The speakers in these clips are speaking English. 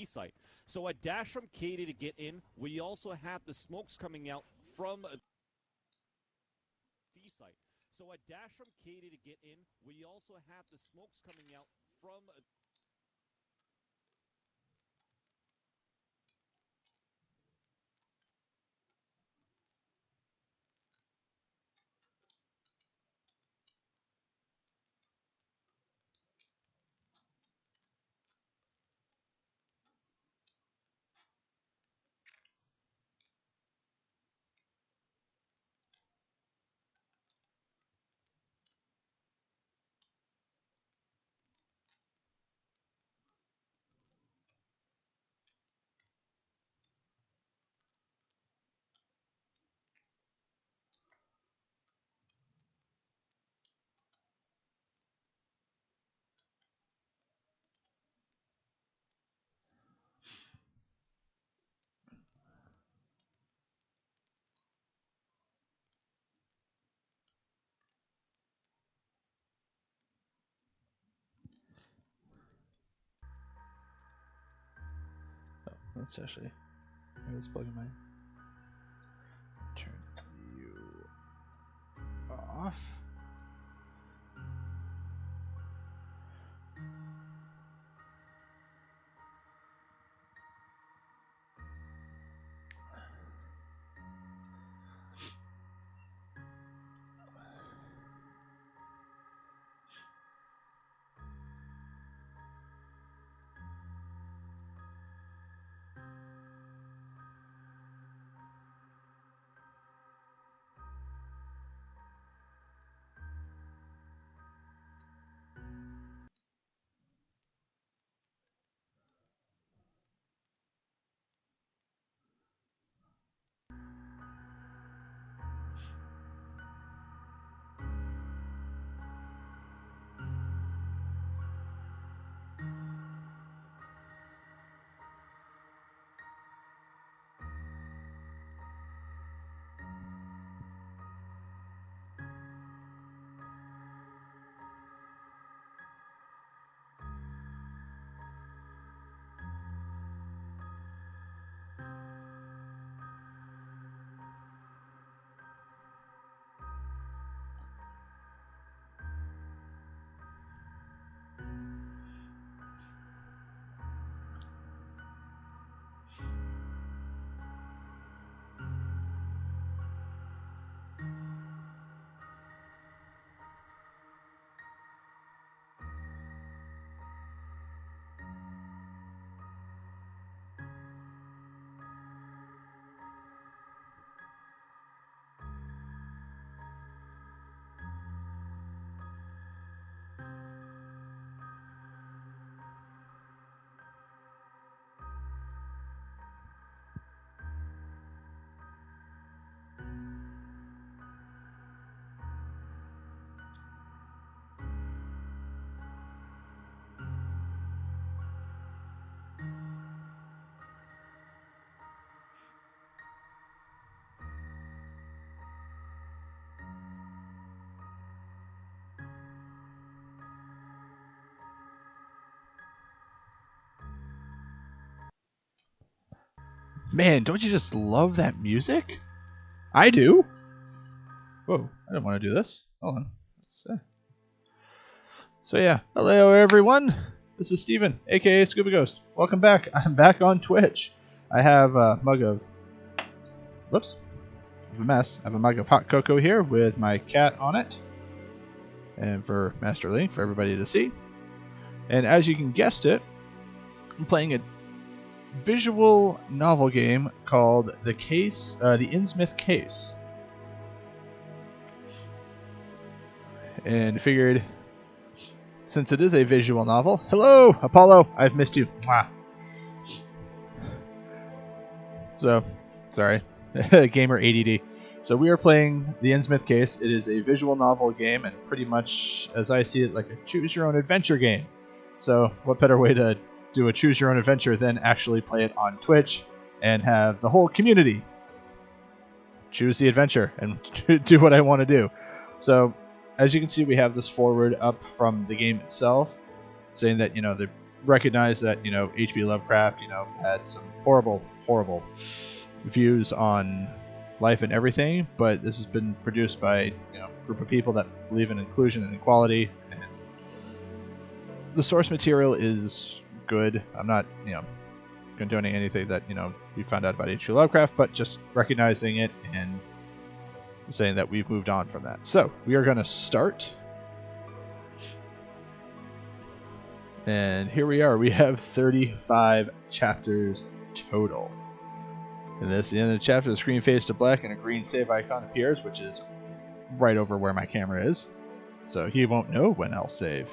site. So a dash from Katie to get in. We also have the smokes coming out from a site. So a dash from Katie to get in. We also have the smokes coming out from a Let's actually, let's plug in my, turn you off. Man, don't you just love that music? I do. Whoa, I didn't want to do this. Hold on. So yeah, hello everyone. This is Steven, aka Scuba Ghost. Welcome back. I'm back on Twitch. I have a mug of, whoops, of a mess. I have a mug of hot cocoa here with my cat on it, and for Master Lee, for everybody to see. And as you can guess it, I'm playing a visual novel game called the Innsmouth Case. And figured, since it is a visual novel, hello Apollo, I've missed you. Mwah. So, sorry, gamer ADD. So we are playing the Innsmouth Case. It is a visual novel game, and pretty much, as I see it, like a choose-your-own-adventure game. So what better way to do a choose-your-own-adventure than actually play it on Twitch and have the whole community choose the adventure and do what I want to do. So, as you can see, we have this forward up from the game itself, saying that, you know, recognize that, H.P. Lovecraft, had some horrible, horrible views on life and everything, but this has been produced by, a group of people that believe in inclusion and equality, and the source material is good. I'm not, condoning anything that, you found out about H.P. Lovecraft, but just recognizing it and saying that we've moved on from that. So, we are going to start. And here we are. We have 35 chapters total. And this, at the end of the chapter, the screen fades to black and a green save icon appears, which is right over where my camera is. So he won't know when I'll save.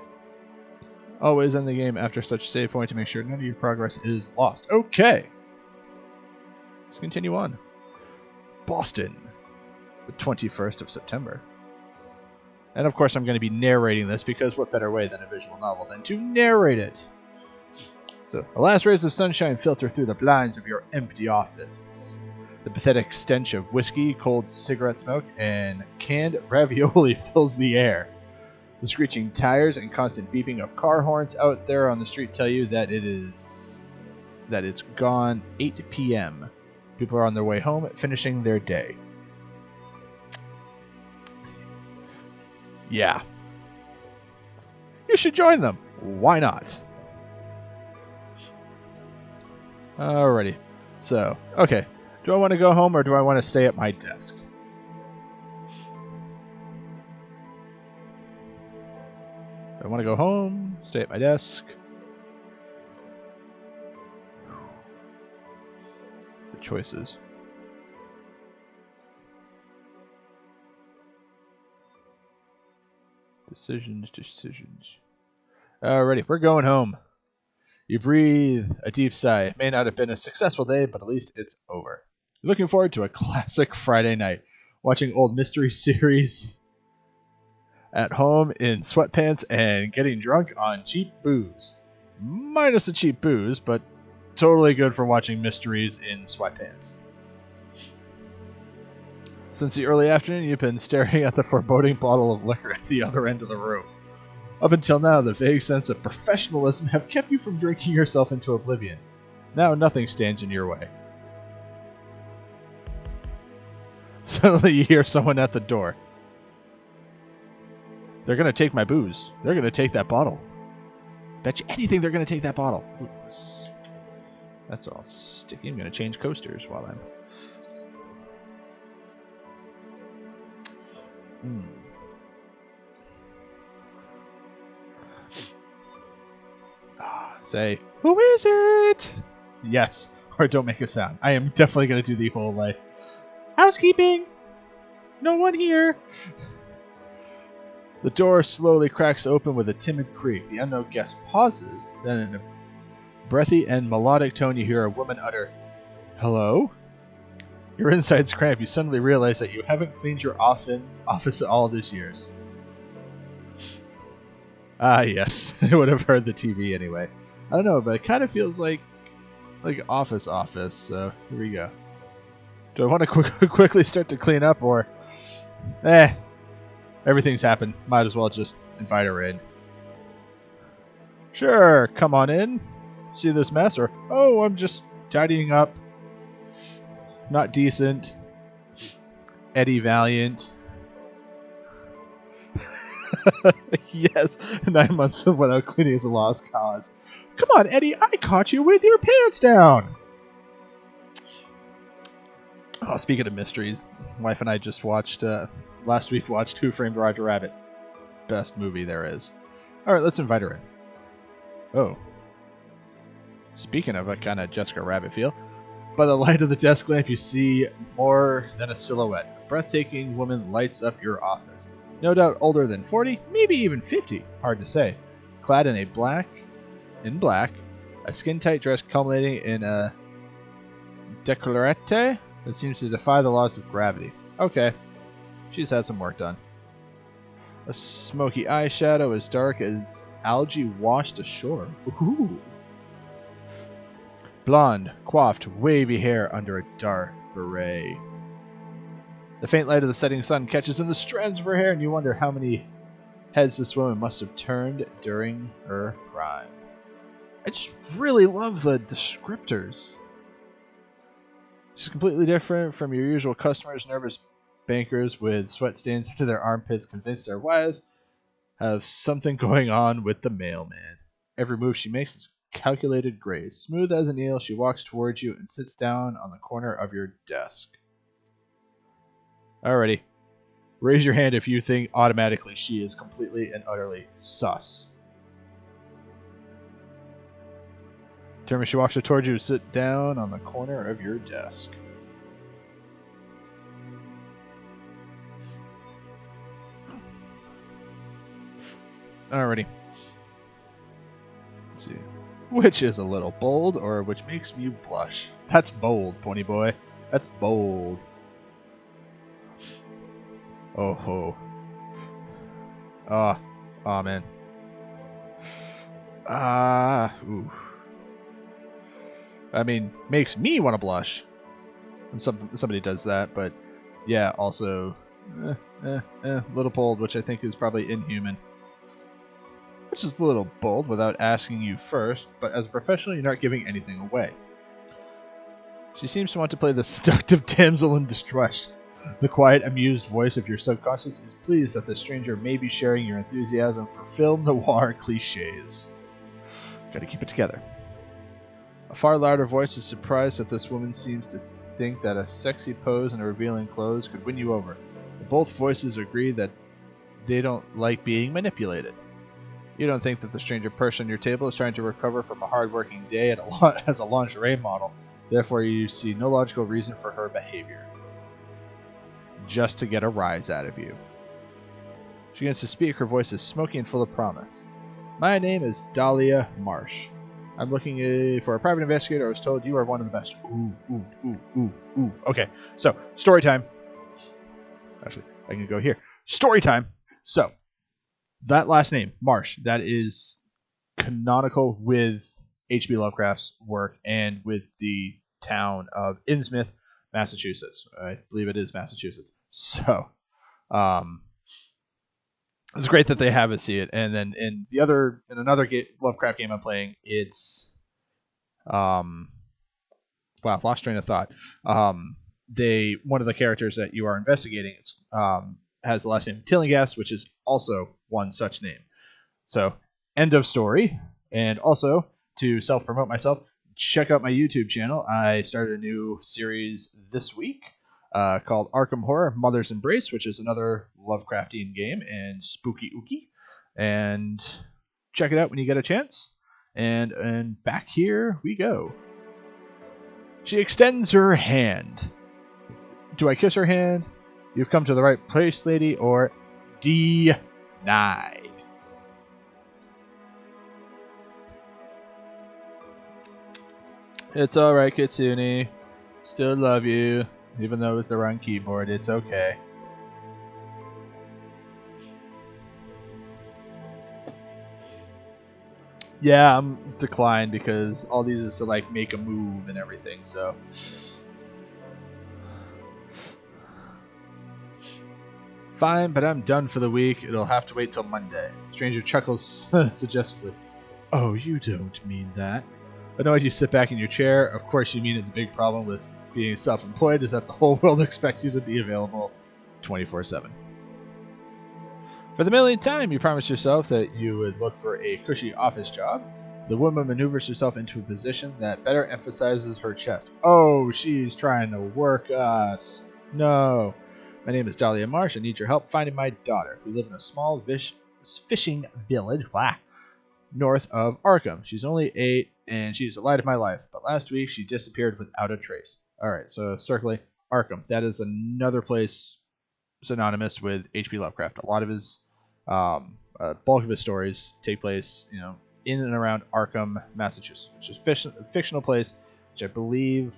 Always end the game after such a save point to make sure none of your progress is lost. Okay. Let's continue on. Boston, the 21st of September. And of course I'm going to be narrating this because what better way than a visual novel than to narrate it? So, the last rays of sunshine filter through the blinds of your empty office. The pathetic stench of whiskey, cold cigarette smoke, and canned ravioli fills the air. The screeching tires and constant beeping of car horns out there on the street tell you that it's gone 8 p.m. People are on their way home, finishing their day. Yeah. You should join them. Why not? Alrighty. So, okay. Do I want to go home or do I want to stay at my desk? Do I want to go home? Stay at my desk? The choices. Decisions. Alrighty, we're going home. You breathe a deep sigh. It may not have been a successful day, but at least it's over. You're looking forward to a classic Friday night, watching old mystery series at home in sweatpants and getting drunk on cheap booze. Minus the cheap booze, but totally good for watching mysteries in sweatpants. Since the early afternoon, you've been staring at the foreboding bottle of liquor at the other end of the room. Up until now, the vague sense of professionalism have kept you from drinking yourself into oblivion. Now nothing stands in your way. Suddenly you hear someone at the door. They're going to take my booze. They're going to take that bottle. Bet you anything they're going to take that bottle. Ooh, that's all sticky. I'm going to change coasters while I'm... Say, who is it? Yes, or don't make a sound. I am definitely going to do the whole, housekeeping! No one here! The door slowly cracks open with a timid creak. The unknown guest pauses, then in a breathy and melodic tone you hear a woman utter, "Hello?" Your insides cramp. You suddenly realize that you haven't cleaned your office all these years. Ah, yes. I would have heard the TV anyway. I don't know, but it kind of feels like office, so here we go. Do I want to quickly start to clean up, or... everything's happened. Might as well just invite her in. Sure, come on in. See this mess, or... Oh, I'm just tidying up. Not decent. Eddie Valiant. Yes, 9 months without cleaning is a lost cause. Come on, Eddie, I caught you with your pants down! Oh, speaking of mysteries, wife and I just watched, last week watched Who Framed Roger Rabbit. Best movie there is. Alright, let's invite her in. Oh. Speaking of a kind of Jessica Rabbit feel, by the light of the desk lamp you see more than a silhouette. A breathtaking woman lights up your office. No doubt older than 40, maybe even 50, hard to say. Clad in black, a skin-tight dress culminating in a décolleté that seems to defy the laws of gravity. Okay, she's had some work done. A smoky eyeshadow as dark as algae washed ashore. Ooh. Blonde, coiffed, wavy hair under a dark beret. The faint light of the setting sun catches in the strands of her hair, and you wonder how many heads this woman must have turned during her prime. I just really love the descriptors. She's completely different from your usual customers, nervous bankers with sweat stains under their armpits convinced their wives have something going on with the mailman. Every move she makes is calculated grace. Smooth as an eel, she walks towards you and sits down on the corner of your desk. Alrighty. Raise your hand if you think automatically she is completely and utterly sus. Determined, she walks towards you to sit down on the corner of your desk. Alrighty. Let's see. Which is a little bold, or which makes me blush? That's bold, pony boy. That's bold. Oh ho. Ah, man. Ooh. I mean, makes me want to blush when somebody does that, but yeah, also, little bold, which I think is probably inhuman. Which is a little bold without asking you first, but as a professional, you're not giving anything away. She seems to want to play the seductive damsel in distress. The quiet, amused voice of your subconscious is pleased that the stranger may be sharing your enthusiasm for film noir cliches. Gotta keep it together. A far louder voice is surprised that this woman seems to think that a sexy pose and revealing clothes could win you over. But both voices agree that they don't like being manipulated. You don't think that the stranger person on your table is trying to recover from a hard-working day as a lingerie model. Therefore, you see no logical reason for her behavior. Just to get a rise out of you. She begins to speak. Her voice is smoky and full of promise. My name is Dahlia Marsh. I'm looking for a private investigator. I was told you are one of the best. Ooh. Okay, so, story time. Actually, I can go here. Story time. So, that last name, Marsh, that is canonical with H.P. Lovecraft's work and with the town of Innsmouth, Massachusetts. I believe it is Massachusetts. So, it's great that they have it see it. And then in another Lovecraft game I'm playing, it's lost train of thought. One of the characters that you are investigating has the last name Tillinghast, which is also one such name. So, end of story. And also, to self-promote myself, check out my YouTube channel. I started a new series this week called Arkham Horror Mother's Embrace, which is another Lovecraftian game and spooky ooky. And check it out when you get a chance. And back here we go. She extends her hand. Do I kiss her hand? You've come to the right place, lady, or denied. It's alright, Kitsune. Still love you. Even though it's the wrong keyboard, it's okay. Yeah, I'm declined because all these is to like make a move and everything, so. Fine, but I'm done for the week. It'll have to wait till Monday. Stranger chuckles suggestively. Oh, you don't mean that. Annoyed, you sit back in your chair. Of course you mean it. The big problem with being self-employed is that the whole world expects you to be available 24/7. For the millionth time, you promised yourself that you would look for a cushy office job. The woman maneuvers herself into a position that better emphasizes her chest. Oh, she's trying to work us. No. My name is Dahlia Marsh. I need your help finding my daughter. We live in a small fishing village north of Arkham. She's only 8, and she's the light of my life. But last week, she disappeared without a trace. Alright, so circling Arkham. That is another place synonymous with H.P. Lovecraft. A lot of his, bulk of his stories take place, in and around Arkham, Massachusetts, which is a fictional place, which I believe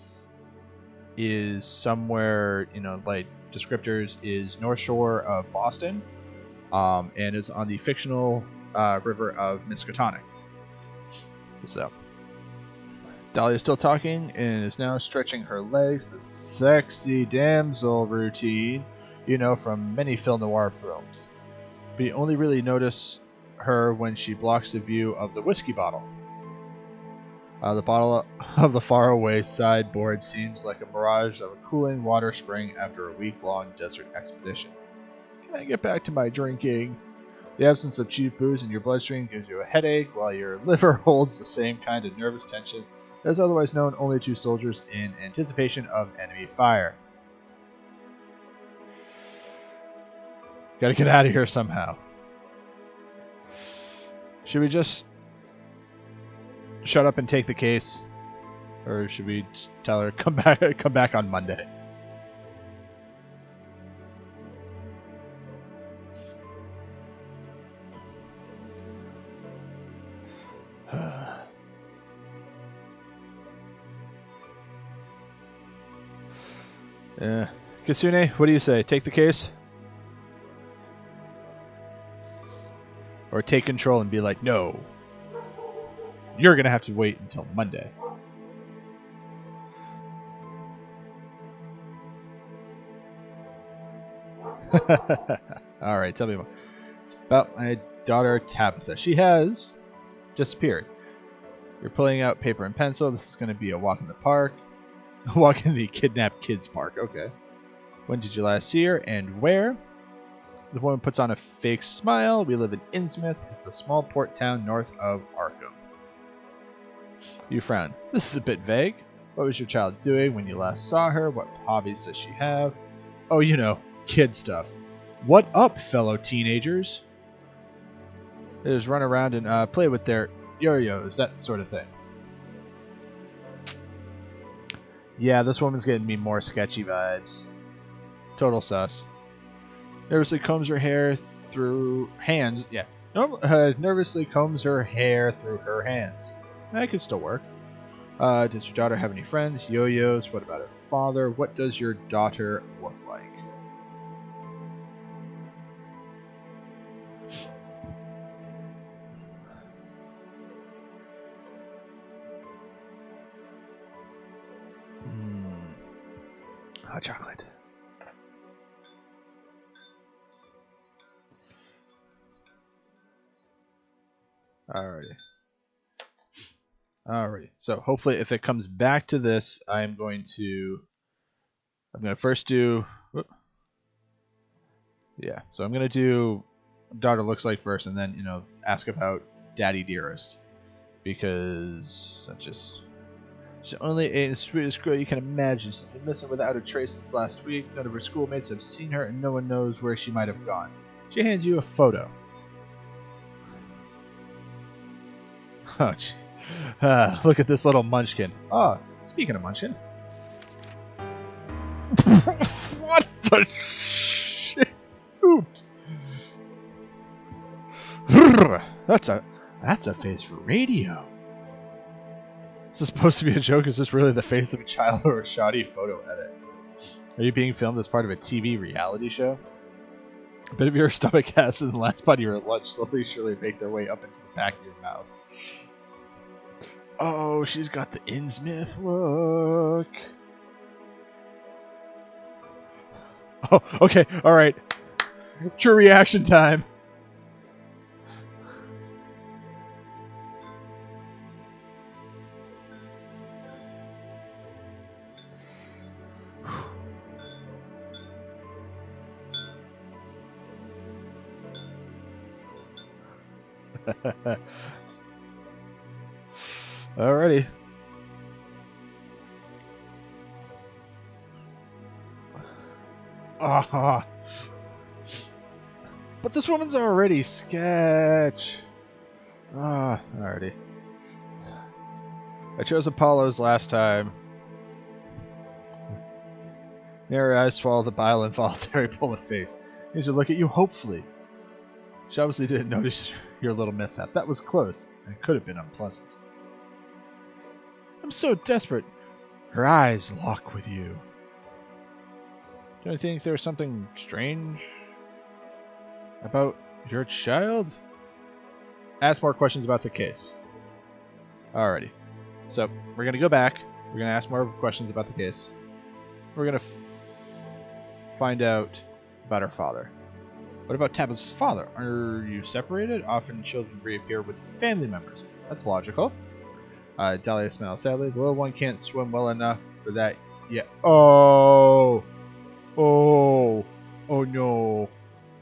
is somewhere, like descriptors is North Shore of Boston, and is on the fictional river of Miskatonic. So, Dahlia is still talking and is now stretching her legs, the sexy damsel routine, from many film noir films. But you only really notice her when she blocks the view of the whiskey bottle. The bottle of the faraway sideboard seems like a mirage of a cooling water spring after a week-long desert expedition. Can I get back to my drinking? The absence of cheap booze in your bloodstream gives you a headache, while your liver holds the same kind of nervous tension that is otherwise known only to soldiers in anticipation of enemy fire. Gotta get out of here somehow. Should we just shut up and take the case? Or should we just tell her come back on Monday? Kasune, what do you say? Take the case? Or take control and be like, no. You're going to have to wait until Monday. Alright, tell me more. It's about my daughter Tabitha. She has disappeared. You're pulling out paper and pencil. This is going to be a walk in the park. A walk in the kidnapped kids park. Okay. When did you last see her and where? The woman puts on a fake smile. We live in Innsmouth. It's a small port town north of Arkham. You frown. This is a bit vague. What was your child doing when you last saw her? What hobbies does she have? Oh, you know, kid stuff. What up, fellow teenagers? They just run around and play with their yo-yos, that sort of thing. Yeah, this woman's getting me more sketchy vibes. Total sus. Nervously combs her hair through hands. Yeah. Nervously combs her hair through her hands. That could still work. Does your daughter have any friends? Yo-yos? What about her father? What does your daughter look like? Hot chocolate. Alrighty. So hopefully if it comes back to this, I'm going to first do so I'm going to do daughter looks like first, and then, ask about Daddy Dearest, because that's just she's only the sweetest girl you can imagine. She's been missing without a trace since last week. None of her schoolmates have seen her, and no one knows where she might have gone. She hands you a photo. Oh, gee. Look at this little munchkin. Oh, speaking of munchkin. What the shit? That's a face for radio. Is this supposed to be a joke? Is this really the face of a child or a shoddy photo edit? Are you being filmed as part of a TV reality show? A bit of your stomach acid and the last bite of your lunch slowly surely make their way up into the back of your mouth. Oh, she's got the Innsmouth look. Oh, okay, alright. True reaction time. Alrighty. Ah. But this woman's already sketch. Alrighty. I chose Apollo's last time. Narrow eyes swallow the bile involuntary pull of face. He should look at you hopefully. She obviously didn't notice your little mishap. That was close, and could have been unpleasant. I'm so desperate. Her eyes lock with you. Do you think there's something strange about your child? Ask more questions about the case. Alrighty. So, we're going to go back. We're going to ask more questions about the case. We're going to find out about her father. What about Tabitha's father? Are you separated? Often children reappear with family members. That's logical. Dahlia smiles sadly. The little one can't swim well enough for that yet. Oh! Oh! Oh no!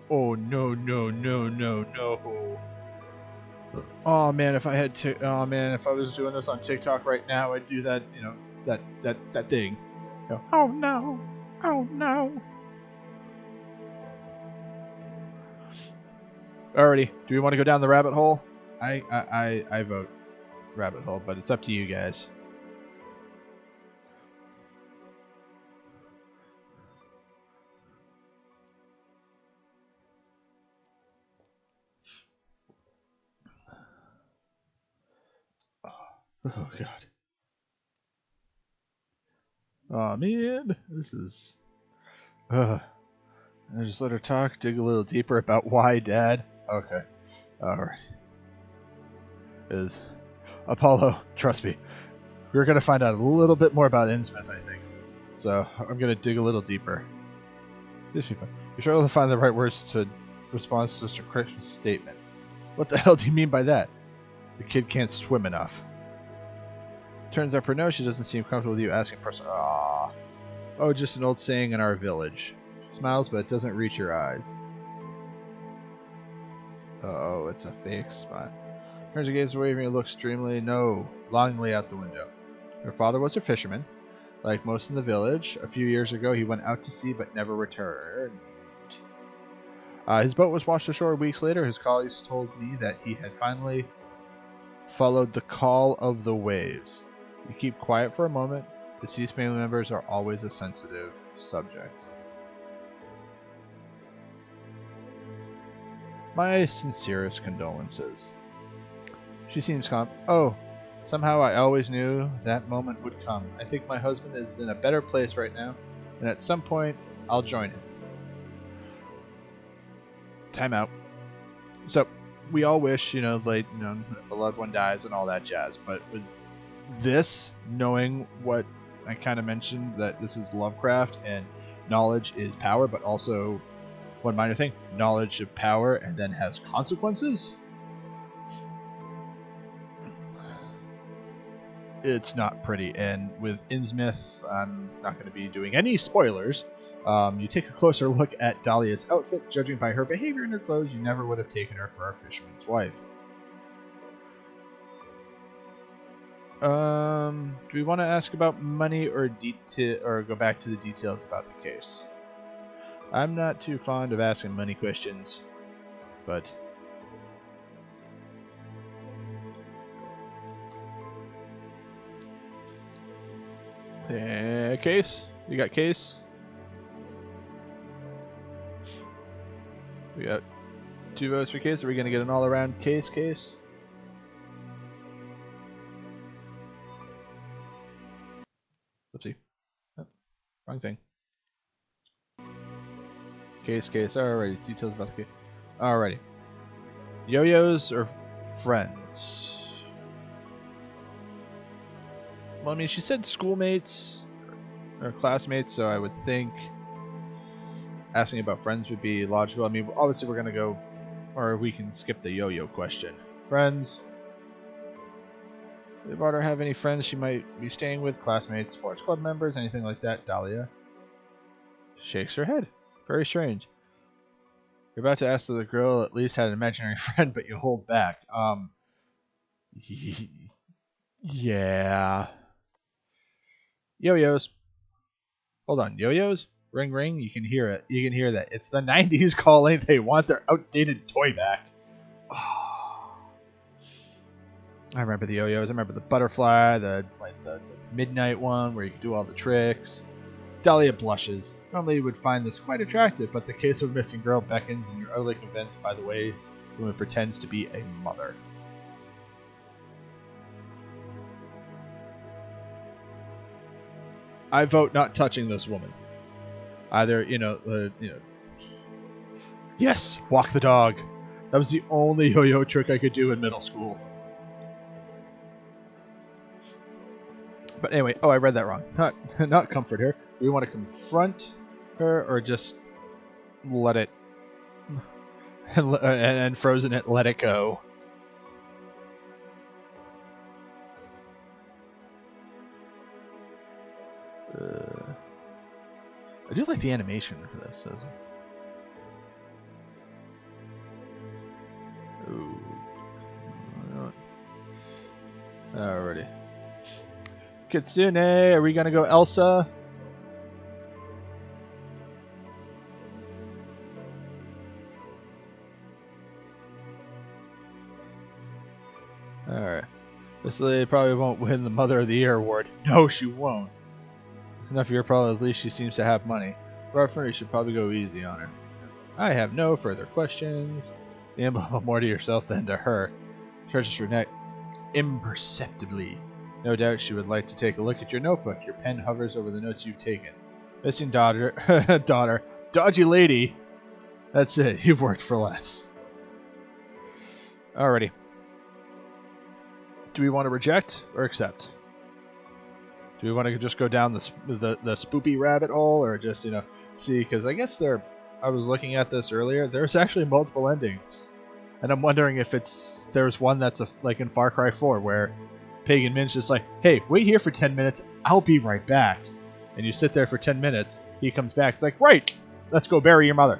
Oh no no no no no! Oh man, if I had to, oh man, if I was doing this on TikTok right now, I'd do that, you know, that thing. Go, oh no! Oh no! Alrighty, do we want to go down the rabbit hole? I vote rabbit hole, but it's up to you guys. Oh god. Oh man, this is. I just let her talk, dig a little deeper about why, Dad. Okay, alright. Is Apollo? Trust me, we're gonna find out a little bit more about Innsmouth, I think. So I'm gonna dig a little deeper. You struggle to find the right words to respond to Mr. Christian's statement. What the hell do you mean by that? The kid can't swim enough. Turns out for no, she doesn't seem comfortable with you asking personal. Ah. Oh, just an old saying in our village. She smiles, but it doesn't reach your eyes. Oh, it's a fake smile. Turns her gaze away from you, looks dreamily, no, longingly out the window. Her father was a fisherman. Like most in the village, a few years ago he went out to sea but never returned. His boat was washed ashore weeks later. His colleagues told me that he had finally followed the call of the waves. You keep quiet for a moment. Deceased family members are always a sensitive subject. My sincerest condolences. She seems calm. Oh, somehow I always knew that moment would come. I think my husband is in a better place right now, and at some point I'll join him. Time out. So, we all wish, like, if a loved one dies and all that jazz, but with this, knowing what I kind of mentioned, that this is Lovecraft and knowledge is power, but also, one minor thing, knowledge of power and then has consequences? It's not pretty, and with Innsmouth, I'm not going to be doing any spoilers. You take a closer look at Dahlia's outfit. Judging by her behavior and her clothes, you never would have taken her for a fisherman's wife. Do we want to ask about money or go back to the details about the case? I'm not too fond of asking money questions, but Case? You got Case? We got 2 votes for Case. Are we going to get an all-around Case? Oopsie. Oh, wrong thing. Case. Alrighty. Details about the case. Alrighty. Yo-yos or friends? Well, I mean, she said schoolmates or classmates, so I would think asking about friends would be logical. I mean, obviously we're going to go, or we can skip the yo-yo question. Friends. Did Barter have any friends she might be staying with? Classmates, sports club members, anything like that? Dahlia shakes her head. Very strange. You're about to ask if the girl at least had an imaginary friend, but you hold back. Yeah. Yo-yos. Hold on, yo-yos? Ring ring, you can hear it. You can hear that. It's the 90s calling. They want their outdated toy back. Oh. I remember the yo-yos. I remember the butterfly, the midnight one where you could do all the tricks. Dahlia blushes. Normally you would find this quite attractive, but the case of a missing girl beckons and you're utterly convinced by the way the woman pretends to be a mother. I vote not touching this woman. Either, yes, walk the dog. That was the only yo-yo trick I could do in middle school. But anyway, I read that wrong. Not comfort her. Do we want to confront her or just let it and Frozen it, let it go? I do like the animation for this. Ooh. Alrighty. Kitsune, are we gonna go Elsa? Alright. This lady probably won't win the Mother of the Year award. No, she won't. Enough of your problem, at least she seems to have money. Roughly, you should probably go easy on her. I have no further questions. You involve more to yourself than to her. Stretches her neck imperceptibly. No doubt she would like to take a look at your notebook. Your pen hovers over the notes you've taken. Missing daughter, dodgy lady. That's it. You've worked for less. Alrighty. Do we want to reject or accept? Do we want to just go down the spoopy rabbit hole, or just see? Because I guess I was looking at this earlier. There's actually multiple endings, and I'm wondering if there's one that's like in Far Cry 4 where Pagan Min's just like, hey, wait here for 10 minutes. I'll be right back. And you sit there for 10 minutes. He comes back. It's like, right, let's go bury your mother,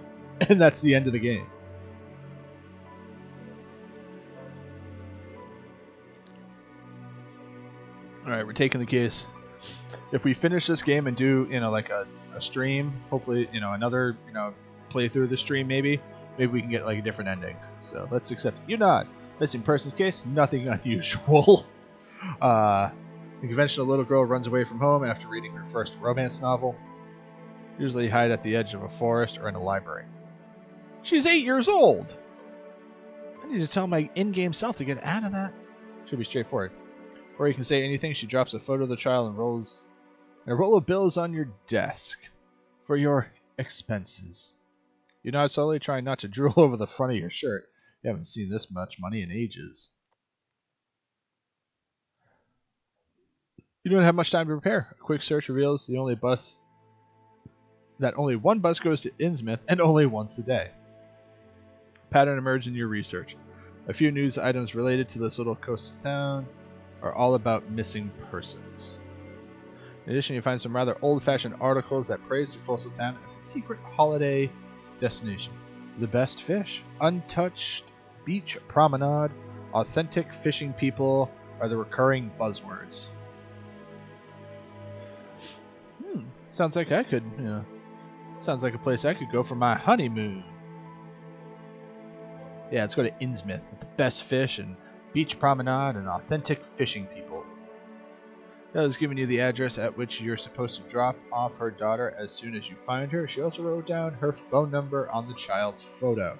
and that's the end of the game. Alright, we're taking the case. If we finish this game and do, like a stream, hopefully, another, playthrough of the stream maybe we can get like a different ending. So let's accept it. You nod. Missing persons case, nothing unusual. The conventional little girl runs away from home after reading her first romance novel. Usually hide at the edge of a forest or in a library. She's 8 years old! I need to tell my in-game self to get out of that. Should be straightforward. Or you can say anything. She drops a photo of the child and rolls a roll of bills on your desk for your expenses. You nod slowly, trying not to drool over the front of your shirt. You haven't seen this much money in ages. You don't have much time to prepare. A quick search reveals only one bus goes to Innsmouth, and only once a day. Pattern emerged in your research. A few news items related to this little coastal town are all about missing persons. In addition, you find some rather old-fashioned articles that praise the coastal town as a secret holiday destination. The best fish, untouched beach promenade, authentic fishing people are the recurring buzzwords. Sounds like I could, sounds like a place I could go for my honeymoon. Yeah, let's go to Innsmouth with the best fish and beach promenade and authentic fishing people. That was giving you the address at which you're supposed to drop off her daughter as soon as you find her. She also wrote down her phone number on the child's photo.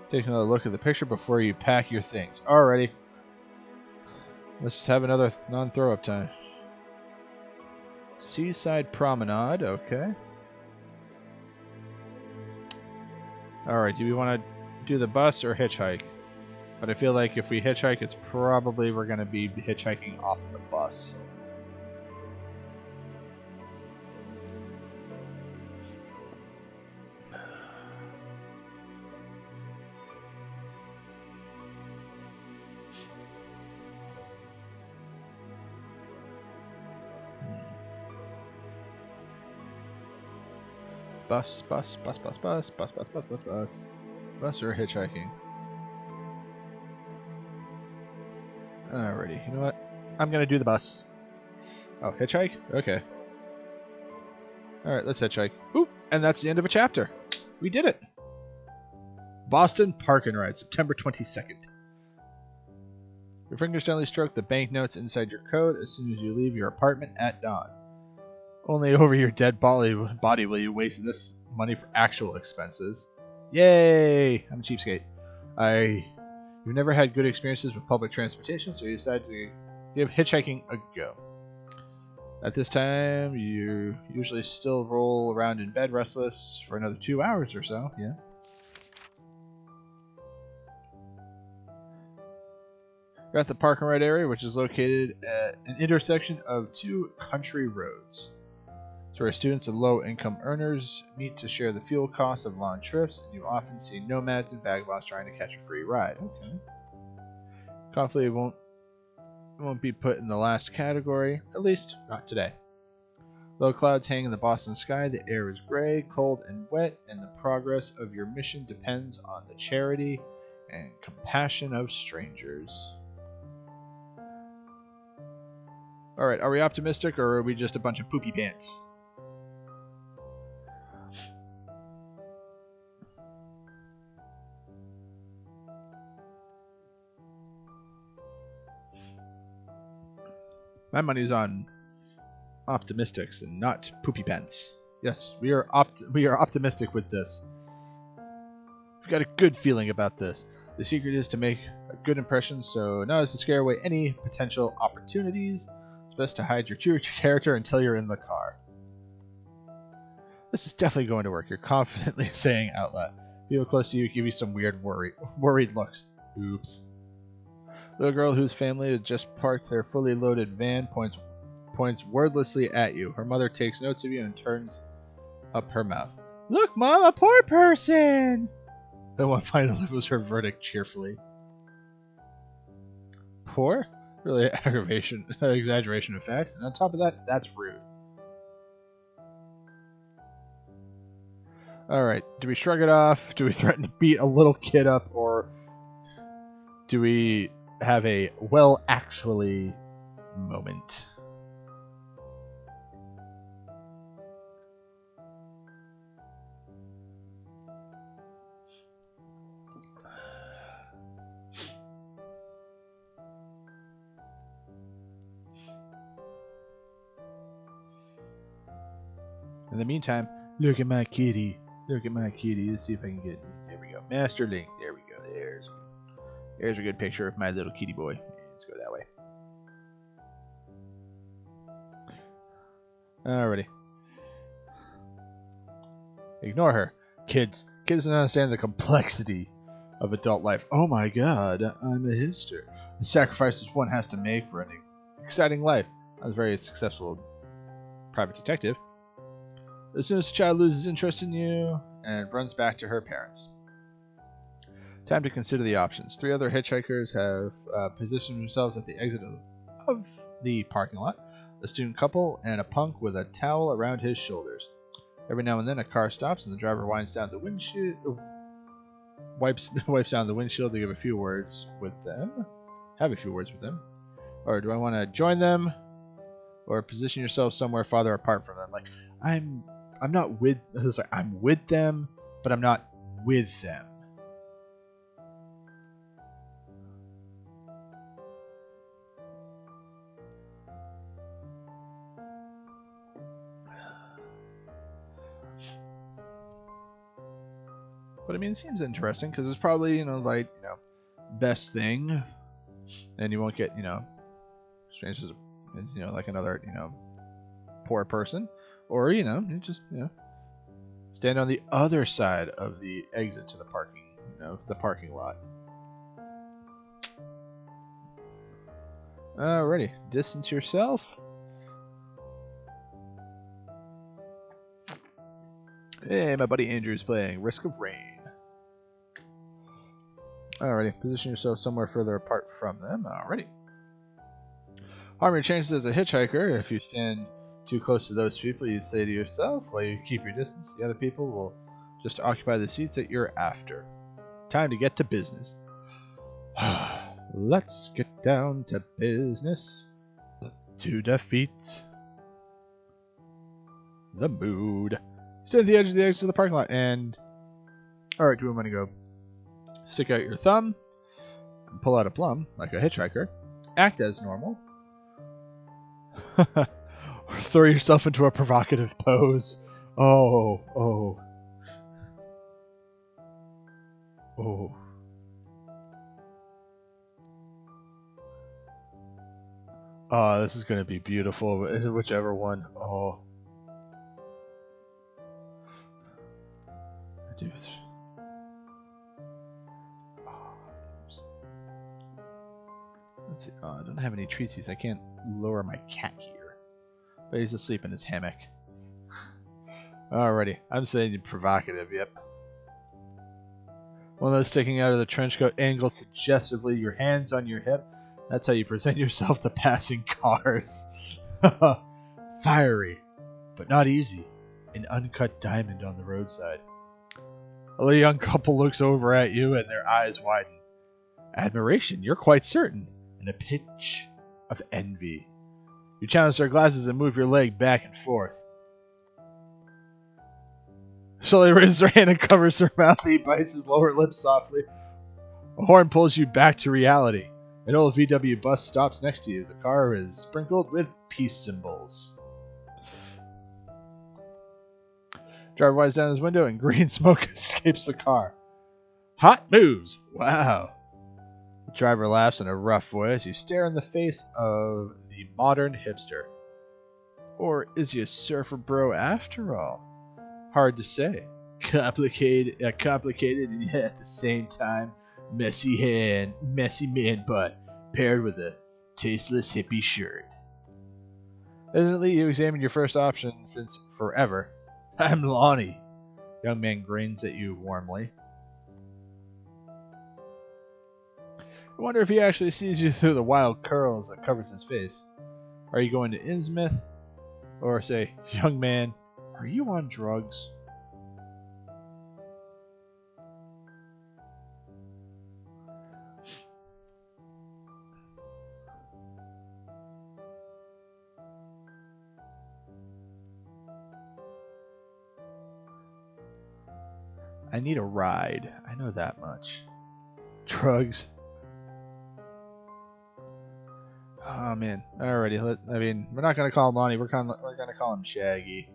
Take another look at the picture before you pack your things. Alrighty. Let's have another non-throw-up time. Seaside Promenade, okay. Alright, do we want to do the bus or hitchhike? But I feel like if we hitchhike, it's probably we're going to be hitchhiking off the bus. Bus or hitchhiking? Alrighty, you know what? I'm gonna do the bus. Oh, hitchhike? Okay. Alright, let's hitchhike. Oop, and that's the end of a chapter. We did it! Boston Park and Ride, September 22nd. Your fingers gently stroke the banknotes inside your coat as soon as you leave your apartment at dawn. Only over your dead body will you waste this money for actual expenses. Yay! I'm a cheapskate. You've never had good experiences with public transportation, so you decide to give hitchhiking a go. At this time, you usually still roll around in bed restless for another 2 hours or so, yeah. You're at the park and ride area, which is located at an intersection of two country roads. It's where students and low-income earners meet to share the fuel costs of long trips, and you often see nomads and vagabonds trying to catch a free ride. Okay. Conflict won't be put in the last category, at least not today. Low clouds hang in the Boston sky, the air is gray, cold, and wet, and the progress of your mission depends on the charity and compassion of strangers. Alright, are we optimistic or are we just a bunch of poopy pants? My money's on optimistics and not poopy pants. Yes, we are optimistic with this. We've got a good feeling about this. The secret is to make a good impression, so not as to scare away any potential opportunities. It's best to hide your true character until you're in the car. This is definitely going to work, you're confidently saying out loud. People close to you give you some weird worried looks. Oops. Little girl whose family had just parked their fully loaded van points wordlessly at you. Her mother takes notes of you and turns up her mouth. Look, Mom, a poor person! Then one finally delivers her verdict cheerfully. Poor? Really exaggeration of facts. And on top of that, that's rude. Alright, do we shrug it off? Do we threaten to beat a little kid up? Or do we have a well actually moment? In the meantime, look at my kitty. Look at my kitty. Let's see if I can get. There we go. Masterlings. There we go. There's a good picture of my little kitty boy. Let's go that way. Alrighty. Ignore her. Kids don't understand the complexity of adult life. Oh my god, I'm a hipster. The sacrifices one has to make for an exciting life. I was a very successful private detective. As soon as the child loses interest in you and runs back to her parents. Time to consider the options. 3 other hitchhikers have positioned themselves at the exit of the parking lot. A student couple and a punk with a towel around his shoulders. Every now and then a car stops and the driver winds down the windshield, wipes down the windshield to give a few words with them. Have a few words with them. Or do I want to join them? Or position yourself somewhere farther apart from them? Like, I'm not with. I'm with them, but I'm not with them. But I mean, it seems interesting because it's probably best thing, and you won't get strange as like another poor person. Or, you just, stand on the other side of the exit to the parking lot. Alrighty. Distance yourself. Hey, my buddy Andrew's playing Risk of Rain. Alrighty. Position yourself somewhere further apart from them. Alrighty. Harm your chances as a hitchhiker. If you stand too close to those people, you say to yourself, while you keep your distance, the other people will just occupy the seats that you're after. Time to get to business. Let's get down to business to defeat the mood. Stand at the edge of the parking lot and... Alright, do we want to go stick out your thumb and pull out a plum like a hitchhiker? Act as normal. Or throw yourself into a provocative pose. Oh. Oh, this is going to be beautiful, whichever one. Oh. Dude. Let's see. Oh, I don't have any treaties. I can't lower my cat here. But he's asleep in his hammock. Alrighty. I'm saying provocative, yep. One of those sticking out of the trench coat angles suggestively, your hands on your hip. That's how you present yourself to passing cars. Fiery. but not easy. An uncut diamond on the roadside. A young couple looks over at you and their eyes widen. Admiration, you're quite certain, and a pinch of envy. You challenge their glasses and move your leg back and forth. Sully raises her hand and covers her mouth. He bites his lower lip softly. A horn pulls you back to reality. An old VW bus stops next to you. The car is sprinkled with peace symbols. Driver winds down his window and green smoke escapes the car. Hot moves! Wow! The driver laughs in a rough voice. You stare in the face of the modern hipster. Or is he a surfer bro after all? Hard to say. Complicated and yet at the same time messy man butt paired with a tasteless hippie shirt. Hesitantly, you examine your first option since forever. I'm Lonnie. Young man grins at you warmly. I wonder if he actually sees you through the wild curls that covers his face. Are you going to Innsmouth? Or say, young man, are you on drugs? I need a ride. I know that much. Drugs. Oh man. Alrighty. We're not gonna call him Lonnie. We're gonna call him Shaggy.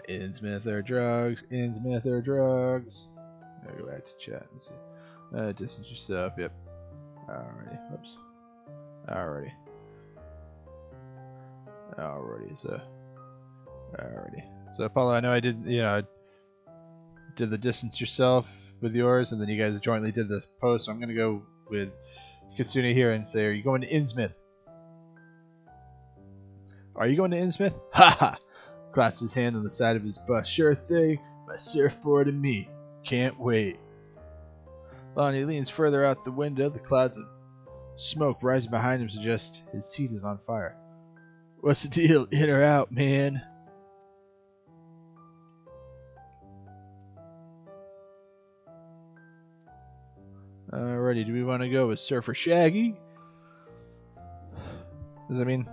Innsmouth or drugs. Innsmouth or drugs. I'll go back to chat and see. Distance yourself. Yep. Alrighty. Whoops. Alrighty. So Apollo, I know I did, did the distance yourself with yours, and then you guys jointly did the post. So I'm gonna go with Kitsune here and say, are you going to Innsmouth? Are you going to Innsmouth? Ha ha! Claps his hand on the side of his bus. Sure thing. My surfboard and me. Can't wait. Lonnie leans further out the window. The clouds of smoke rising behind him suggest his seat is on fire. What's the deal? In or out, man? Alrighty, do we want to go with Surfer Shaggy? Does that mean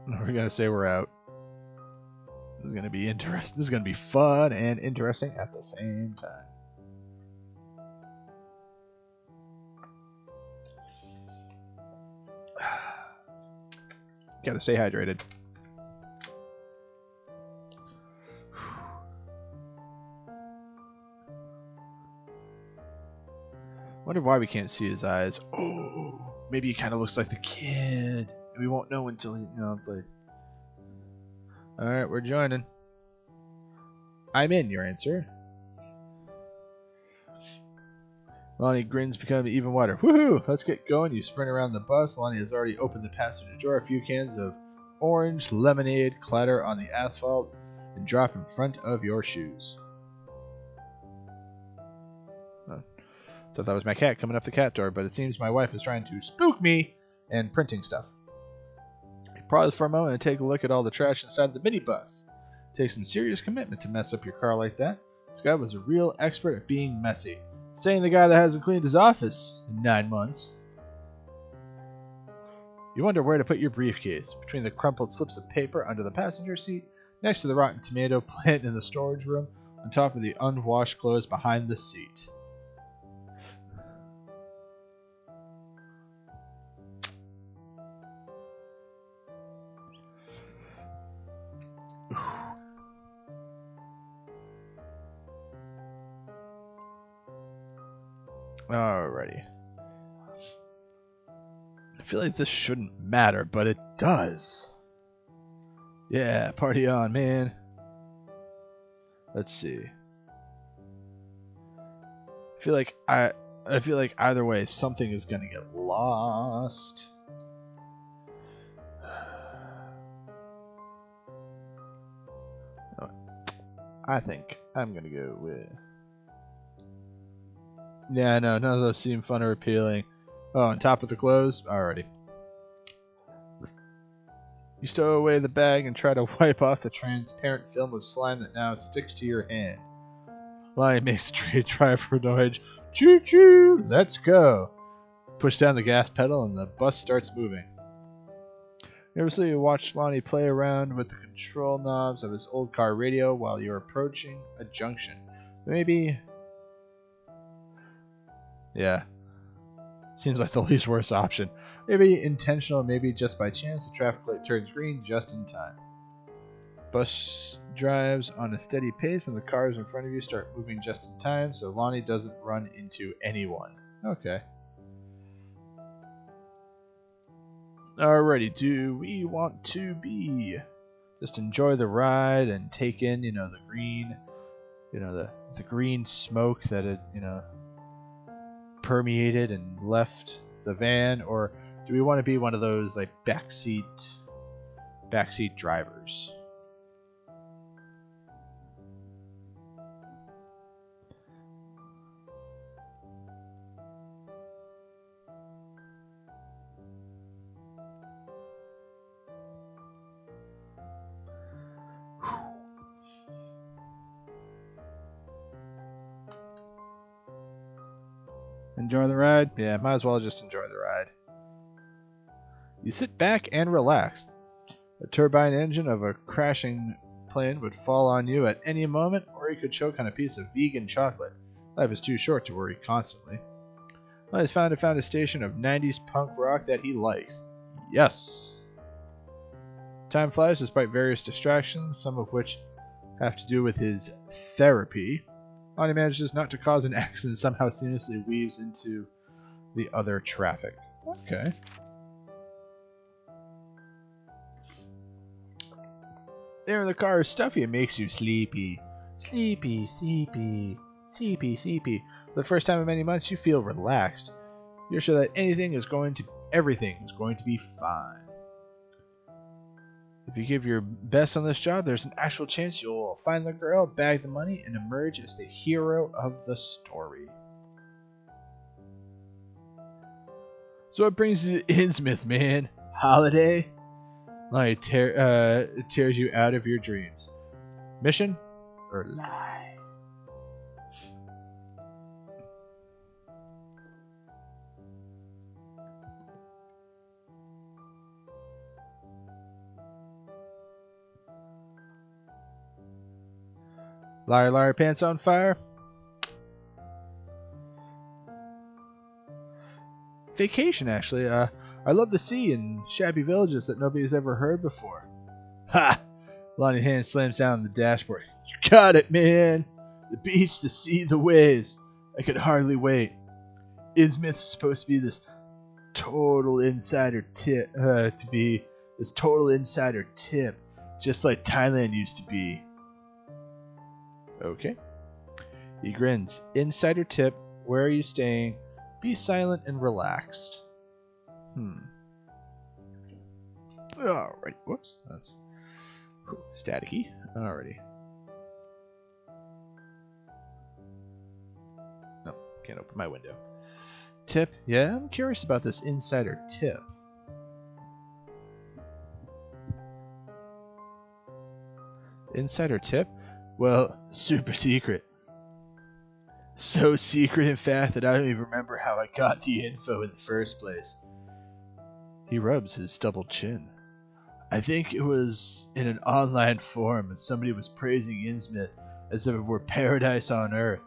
we're gonna say we're out? This is gonna be interesting. This is gonna be fun and interesting at the same time. Gotta stay hydrated. Wonder why we can't see his eyes. Oh, maybe he kind of looks like the kid. We won't know until he, play. All right, we're joining. I'm in. Your answer. Lonnie grins, becoming even wider. Woohoo! Let's get going. You sprint around the bus. Lonnie has already opened the passenger door. A few cans of orange lemonade clatter on the asphalt and drop in front of your shoes. Thought that was my cat coming up the cat door, but it seems my wife is trying to spook me and printing stuff. You pause for a moment and take a look at all the trash inside the minibus. It takes some serious commitment to mess up your car like that. This guy was a real expert at being messy. Saying the guy that hasn't cleaned his office in 9 months. You wonder where to put your briefcase. Between the crumpled slips of paper under the passenger seat, next to the rotten tomato plant in the storage room, on top of the unwashed clothes behind the seat. Alrighty. I feel like this shouldn't matter, but it does. Yeah, party on, man. Let's see. I feel like either way something is gonna get lost. I think I'm gonna go with Yeah, no, none of those seem fun or appealing. Oh, on top of the clothes? Alrighty. You stow away the bag and try to wipe off the transparent film of slime that now sticks to your hand. Lion makes a try for annoyed. Choo choo! Let's go! Push down the gas pedal and the bus starts moving. Nervously, you watch Lonnie play around with the control knobs of his old car radio while you're approaching a junction. Maybe... Yeah. Seems like the least worst option. Maybe intentional, maybe just by chance, the traffic light turns green just in time. Bus drives on a steady pace and the cars in front of you start moving just in time so Lonnie doesn't run into anyone. Okay. Alrighty, do we want to be just enjoy the ride and take in, the green, the green smoke that had, permeated and left the van, or do we want to be one of those like backseat drivers? Enjoy the ride? Yeah, might as well just enjoy the ride. You sit back and relax. The turbine engine of a crashing plane would fall on you at any moment, or you could choke on a piece of vegan chocolate. Life is too short to worry constantly. Well, he's found a station of 90s punk rock that he likes. Yes! Time flies despite various distractions, some of which have to do with his therapy. Lonnie manages not to cause an accident and somehow seamlessly weaves into the other traffic. Okay. There in the car is stuffy. It makes you sleepy. Sleepy, sleepy, sleepy, sleepy. For the first time in many months, you feel relaxed. You're sure that everything is going to be fine. If you give your best on this job, there's an actual chance you'll find the girl, bag the money, and emerge as the hero of the story. So what brings you to Innsmouth, man? Holiday? Like, tears you out of your dreams. Mission? Or lie? Liar, liar, pants on fire. Vacation, actually. I love the sea and shabby villages that nobody's ever heard before. Ha! Lonnie's hand slams down on the dashboard. You got it, man. The beach, the sea, the waves. I could hardly wait. Innsmouth is supposed to be this total insider tip. Just like Thailand used to be. Okay. He grins. Insider tip. Where are you staying? Be silent and relaxed. Alright. Whoops. That's staticky. Alrighty. No, can't open my window. Tip. Yeah, I'm curious about this insider tip. Insider tip? Well, super secret. So secret, in fact, that I don't even remember how I got the info in the first place. He rubs his double chin. I think it was in an online forum and somebody was praising Innsmouth as if it were paradise on earth.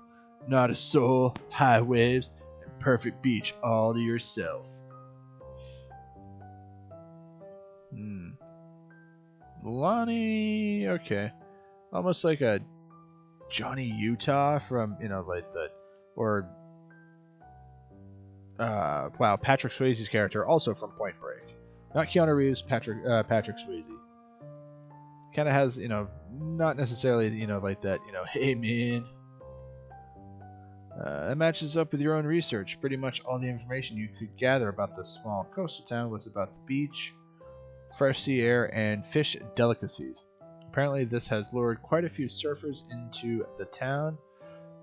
Not a soul, high waves, and perfect beach all to yourself. Lonnie, okay. Almost like a Johnny Utah from, Patrick Swayze's character, also from Point Break. Not Keanu Reeves, Patrick Swayze. Kind of has, not necessarily, like that, hey man. That matches up with your own research. Pretty much all the information you could gather about the small coastal town was about the beach, fresh sea air, and fish delicacies. Apparently this has lured quite a few surfers into the town,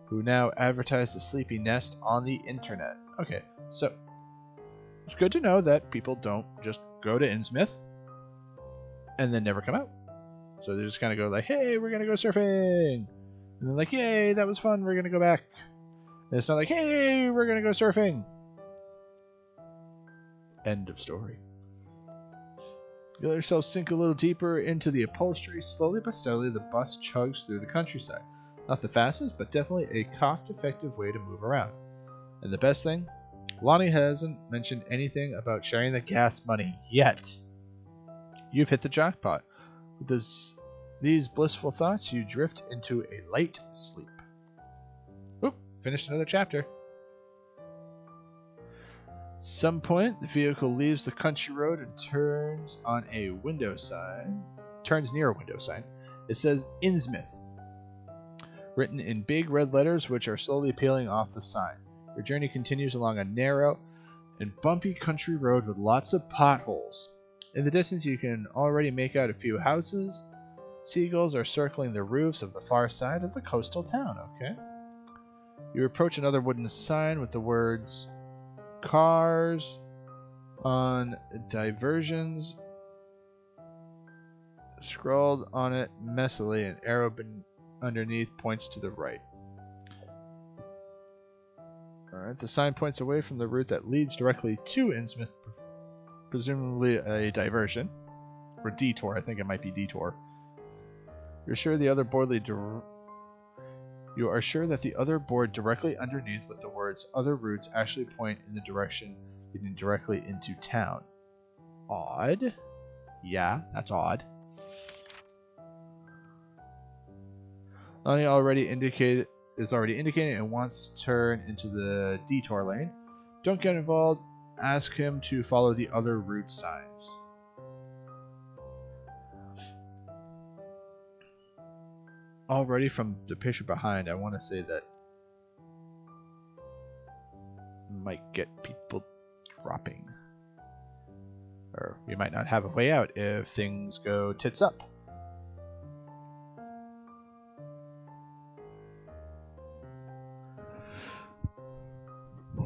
who now advertise the sleepy nest on the internet. Okay, so it's good to know that people don't just go to Innsmouth and then never come out. So they just kind of go like, hey, we're going to go surfing. And then like, yay, that was fun, we're going to go back. And it's not like, hey, we're going to go surfing. End of story. You let yourself sink a little deeper into the upholstery. Slowly but steadily, the bus chugs through the countryside. Not the fastest, but definitely a cost-effective way to move around. And the best thing, Lonnie hasn't mentioned anything about sharing the gas money yet. You've hit the jackpot. With these blissful thoughts, you drift into a light sleep. Oop, finished another chapter. At some point, the vehicle leaves the country road and turns near a window sign. It says Innsmouth, written in big red letters which are slowly peeling off the sign. Your journey continues along a narrow and bumpy country road with lots of potholes. In the distance, you can already make out a few houses. Seagulls are circling the roofs of the far side of the coastal town. Okay. You approach another wooden sign with the words cars on diversions scrawled on it messily. An arrow underneath points to the right. Alright, the sign points away from the route that leads directly to Innsmouth, presumably a diversion. Or detour, I think it might be detour. You are sure that the other board directly underneath with the words other routes actually point in the direction leading directly into town. Odd. Yeah, that's odd. Lonnie is already indicating and wants to turn into the detour lane. Don't get involved. Ask him to follow the other route signs. Already from the picture behind, I want to say that might get people dropping. Or we might not have a way out if things go tits up.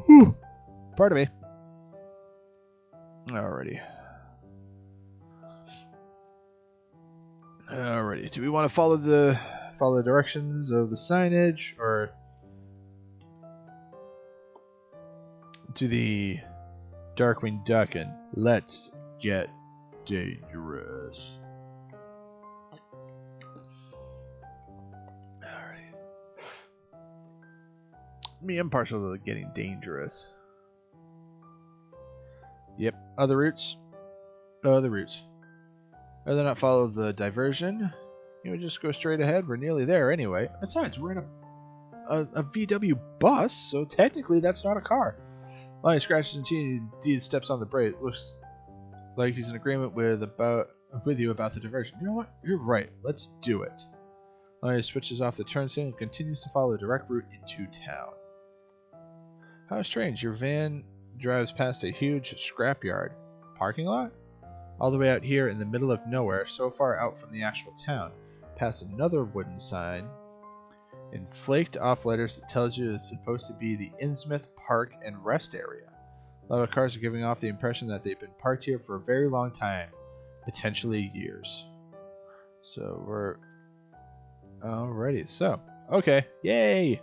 Whew. Pardon me. Alrighty. Do we want to follow the directions of the signage, or to the Darkwing Duck and let's get dangerous? Alrighty. Me, I'm partial to getting dangerous. Yep, other routes. Other routes. Rather not follow the diversion. You know, just go straight ahead. We're nearly there anyway. Besides, we're in a VW bus, so technically that's not a car. Lonnie scratches and indeed steps on the brake. Looks like he's in agreement with you about the diversion. You know what? You're right. Let's do it. Lonnie switches off the turn signal and continues to follow a direct route into town. How strange. Your van drives past a huge scrapyard. Parking lot? All the way out here in the middle of nowhere, so far out from the actual town. Past another wooden sign in flaked off letters that tells you it's supposed to be the Innsmouth Park and Rest Area. A lot of cars are giving off the impression that they've been parked here for a very long time, potentially years. So we're alrighty. So okay, yay!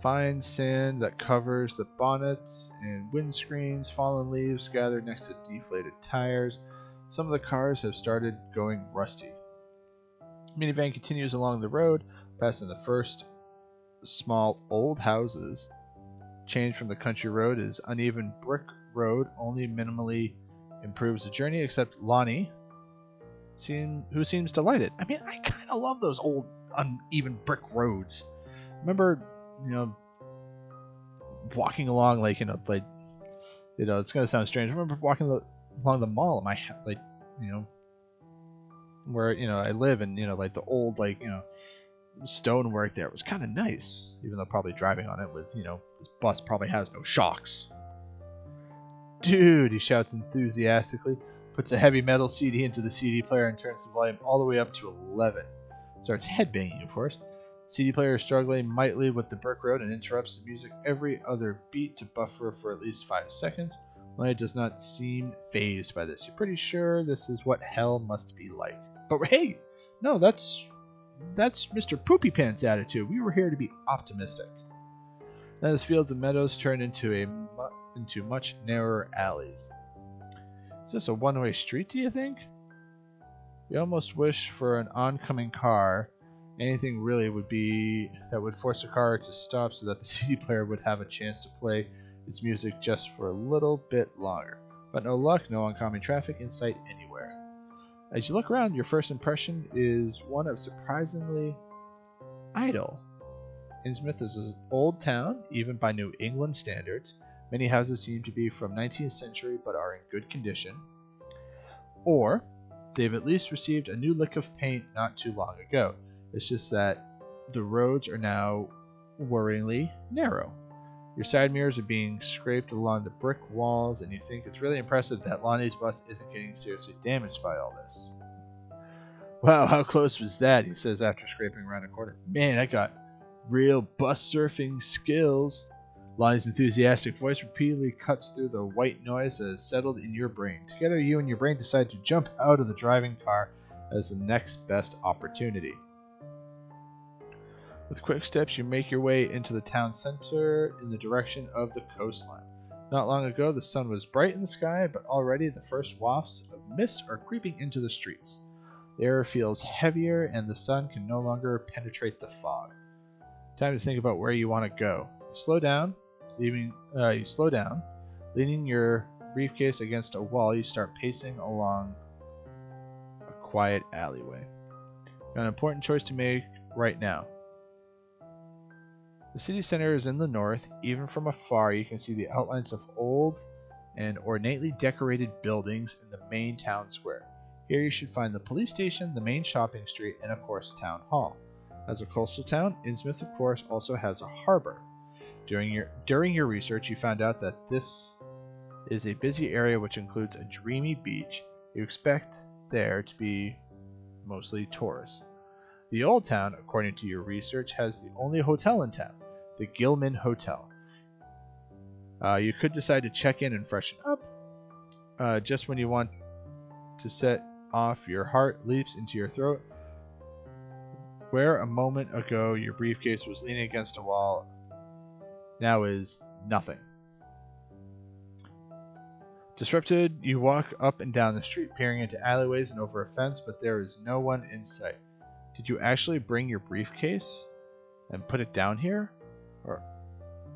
Fine sand that covers the bonnets and windscreens, fallen leaves gathered next to deflated tires. Some of the cars have started going rusty. Minivan continues along the road, passing the first small old houses. Change from the country road is uneven brick road, only minimally improves the journey, except Lonnie, who seems to like it. I mean, I kind of love those old uneven brick roads. Remember, walking along, it's gonna sound strange. I remember walking along the mall at my, where, I live, and, the old, stonework there was kind of nice, even though probably driving on it with, this bus probably has no shocks. Dude, he shouts enthusiastically, puts a heavy metal CD into the CD player and turns the volume all the way up to 11. Starts headbanging, of course. CD player is struggling mightily with the brick road and interrupts the music every other beat to buffer for at least 5 seconds. Lonnie does not seem phased by this. You're pretty sure this is what hell must be like. But hey, no, that's Mr. Poopy Pants' attitude. We were here to be optimistic. Then his fields and meadows turn into much narrower alleys. Is this a one-way street, do you think? You almost wish for an oncoming car. Anything really would be that would force a car to stop so that the CD player would have a chance to play its music just for a little bit longer. But no luck, no oncoming traffic in sight anywhere. As you look around, your first impression is one of surprisingly idle. Innsmouth is an old town, even by New England standards. Many houses seem to be from 19th century but are in good condition. Or they've at least received a new lick of paint not too long ago. It's just that the roads are now worryingly narrow. Your side mirrors are being scraped along the brick walls, and you think it's really impressive that Lonnie's bus isn't getting seriously damaged by all this. Wow, how close was that? He says after scraping around a corner. Man, I got real bus surfing skills. Lonnie's enthusiastic voice repeatedly cuts through the white noise that has settled in your brain. Together, you and your brain decide to jump out of the driving car as the next best opportunity. With quick steps, you make your way into the town center in the direction of the coastline. Not long ago, the sun was bright in the sky, but already the first wafts of mist are creeping into the streets. The air feels heavier, and the sun can no longer penetrate the fog. Time to think about where you want to go. You slow down, leaning your briefcase against a wall. You start pacing along a quiet alleyway. You have an important choice to make right now. The city center is in the north. Even from afar, you can see the outlines of old and ornately decorated buildings in the main town square. Here you should find the police station, the main shopping street, and of course, town hall. As a coastal town, Innsmouth, of course, also has a harbor. During your research, you found out that this is a busy area which includes a dreamy beach. You expect there to be mostly tourists. The old town, according to your research, has the only hotel in town, the Gilman Hotel. You could decide to check in and freshen up. Just when you want to set off, your heart leaps into your throat. Where a moment ago your briefcase was leaning against a wall, now is nothing. Disrupted, you walk up and down the street, peering into alleyways and over a fence, but there is no one in sight. Did you actually bring your briefcase and put it down here? Or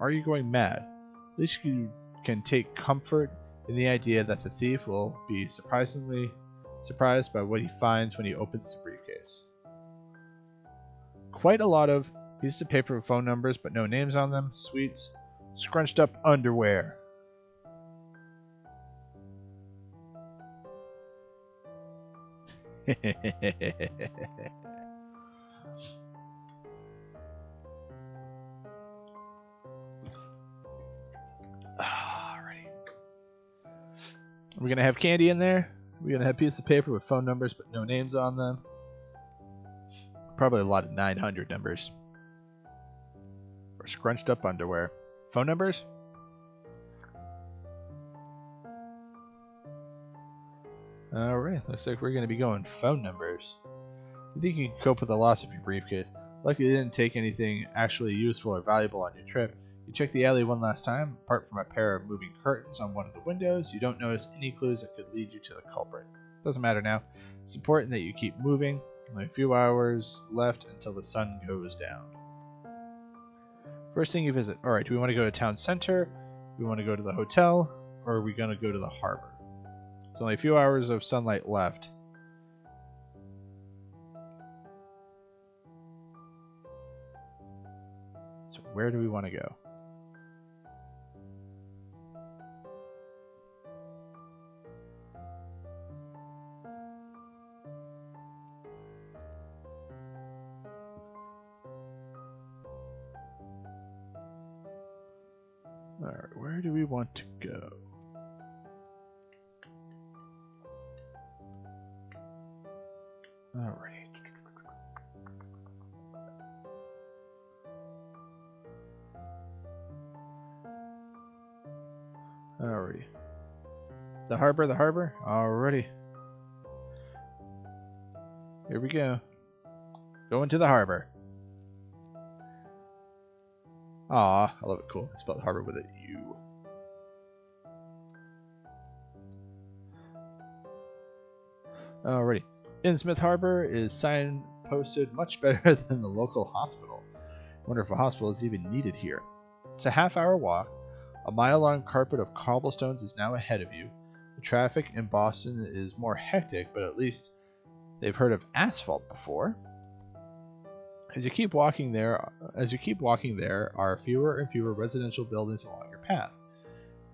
are you going mad? At least you can take comfort in the idea that the thief will be surprised by what he finds when he opens the briefcase. Quite a lot of pieces of paper with phone numbers, but no names on them, sweets, scrunched up underwear. Alrighty. We're gonna have candy in there. We're gonna have pieces of paper with phone numbers, but no names on them. Probably a lot of 900 numbers. Or scrunched up underwear. Phone numbers? Alright, looks like we're going to be going phone numbers. You think you can cope with the loss of your briefcase? Luckily you didn't take anything actually useful or valuable on your trip. You check the alley one last time. Apart from a pair of moving curtains on one of the windows, you don't notice any clues that could lead you to the culprit. Doesn't matter now. It's important that you keep moving. Only a few hours left until the sun goes down. First thing you visit. Alright, do we want to go to town center? Do we want to go to the hotel? Or are we going to go to the harbor? There's only a few hours of sunlight left. So where do we want to go? Alright, where do we want to go? Alright. Alrighty. The harbor, the harbor. Alrighty. Here we go. Going to the harbor. Aw, I love it. Cool. I spelled harbor with a U. Alrighty. Innsmouth Harbor is signposted much better than the local hospital. I wonder if a hospital is even needed here. It's a half-hour walk. A mile-long carpet of cobblestones is now ahead of you. The traffic in Boston is more hectic, but at least they've heard of asphalt before. As you keep walking there are fewer and fewer residential buildings along your path.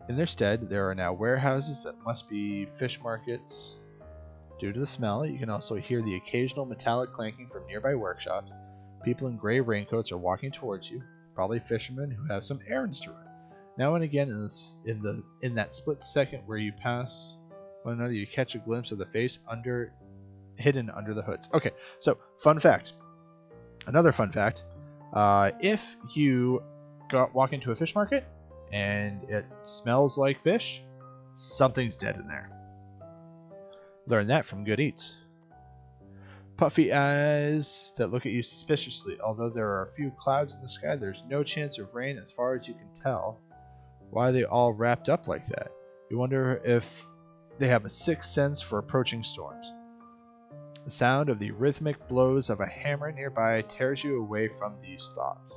In their stead, there are now warehouses that must be fish markets. Due to the smell, you can also hear the occasional metallic clanking from nearby workshops. People in gray raincoats are walking towards you, probably fishermen who have some errands to run. Now and again, in that split second where you pass one another, you catch a glimpse of the face hidden under the hoods. Okay, so fun fact. Another fun fact: if you walk into a fish market and it smells like fish, something's dead in there. Learn that from Good Eats. Puffy eyes that look at you suspiciously. Although there are a few clouds in the sky, there's no chance of rain as far as you can tell. Why are they all wrapped up like that? You wonder if they have a sixth sense for approaching storms. The sound of the rhythmic blows of a hammer nearby tears you away from these thoughts.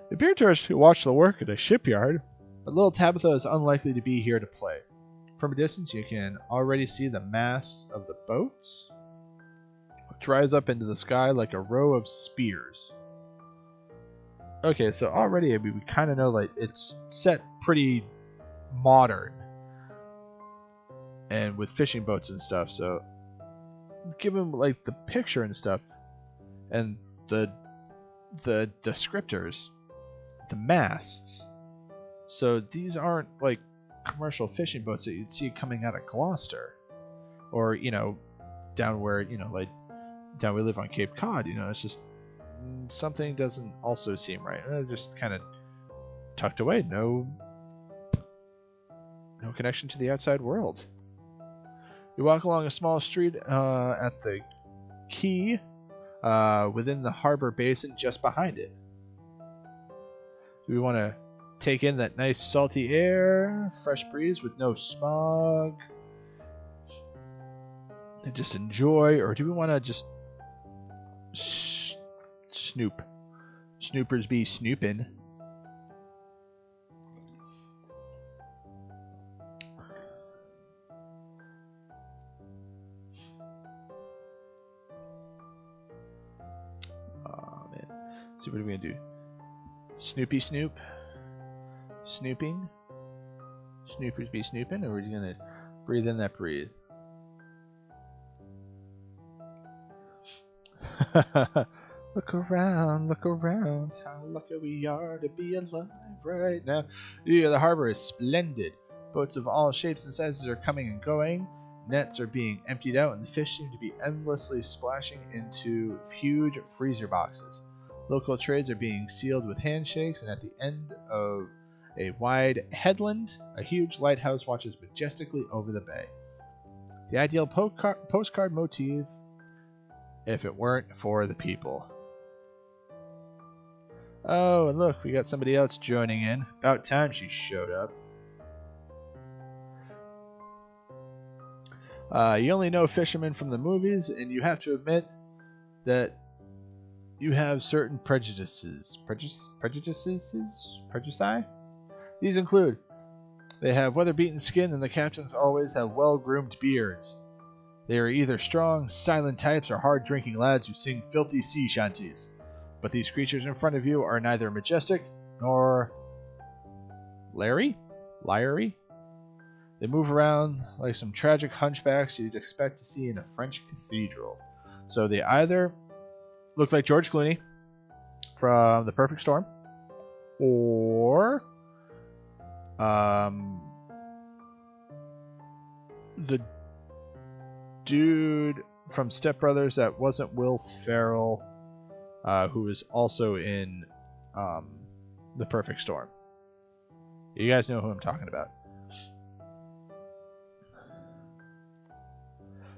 It appears to us who watch the work at a shipyard, but little Tabitha is unlikely to be here to play. From a distance, you can already see the masts of the boats, which rise up into the sky like a row of spears. Okay, so already we kind of know like it's set pretty modern, and with fishing boats and stuff. So, given like the picture and stuff, and the descriptors, the masts. So these aren't like commercial fishing boats that you'd see coming out of Gloucester, or down where like down we live on Cape Cod. It's just something doesn't also seem right. Just kind of tucked away, no connection to the outside world. You walk along a small street at the quay within the harbor basin just behind it. Do we want to take in that nice salty air, fresh breeze with no smog, and just enjoy, or do we want to just snoop? Snoopers be snooping. Oh man, let's see what are we gonna do? Snoopy snoop. Snooping? Snoopers be snooping, or are you gonna breathe in that breathe? Look around, how lucky we are to be alive right now. Yeah, the harbor is splendid. Boats of all shapes and sizes are coming and going. Nets are being emptied out, and the fish seem to be endlessly splashing into huge freezer boxes. Local trades are being sealed with handshakes, and at the end of a wide headland, a huge lighthouse watches majestically over the bay. The ideal postcard motif if it weren't for the people. Oh, and look, we got somebody else joining in. About time she showed up. You only know fishermen from the movies, and you have to admit that you have certain prejudices. Prejudici? These include: they have weather-beaten skin, and the captains always have well-groomed beards. They are either strong, silent types or hard-drinking lads who sing filthy sea shanties. But these creatures in front of you are neither majestic nor leery. They move around like some tragic hunchbacks you'd expect to see in a French cathedral. So they either look like George Clooney from The Perfect Storm, or the dude from Step Brothers that wasn't Will Ferrell, who was also in The Perfect Storm. You guys know who I'm talking about.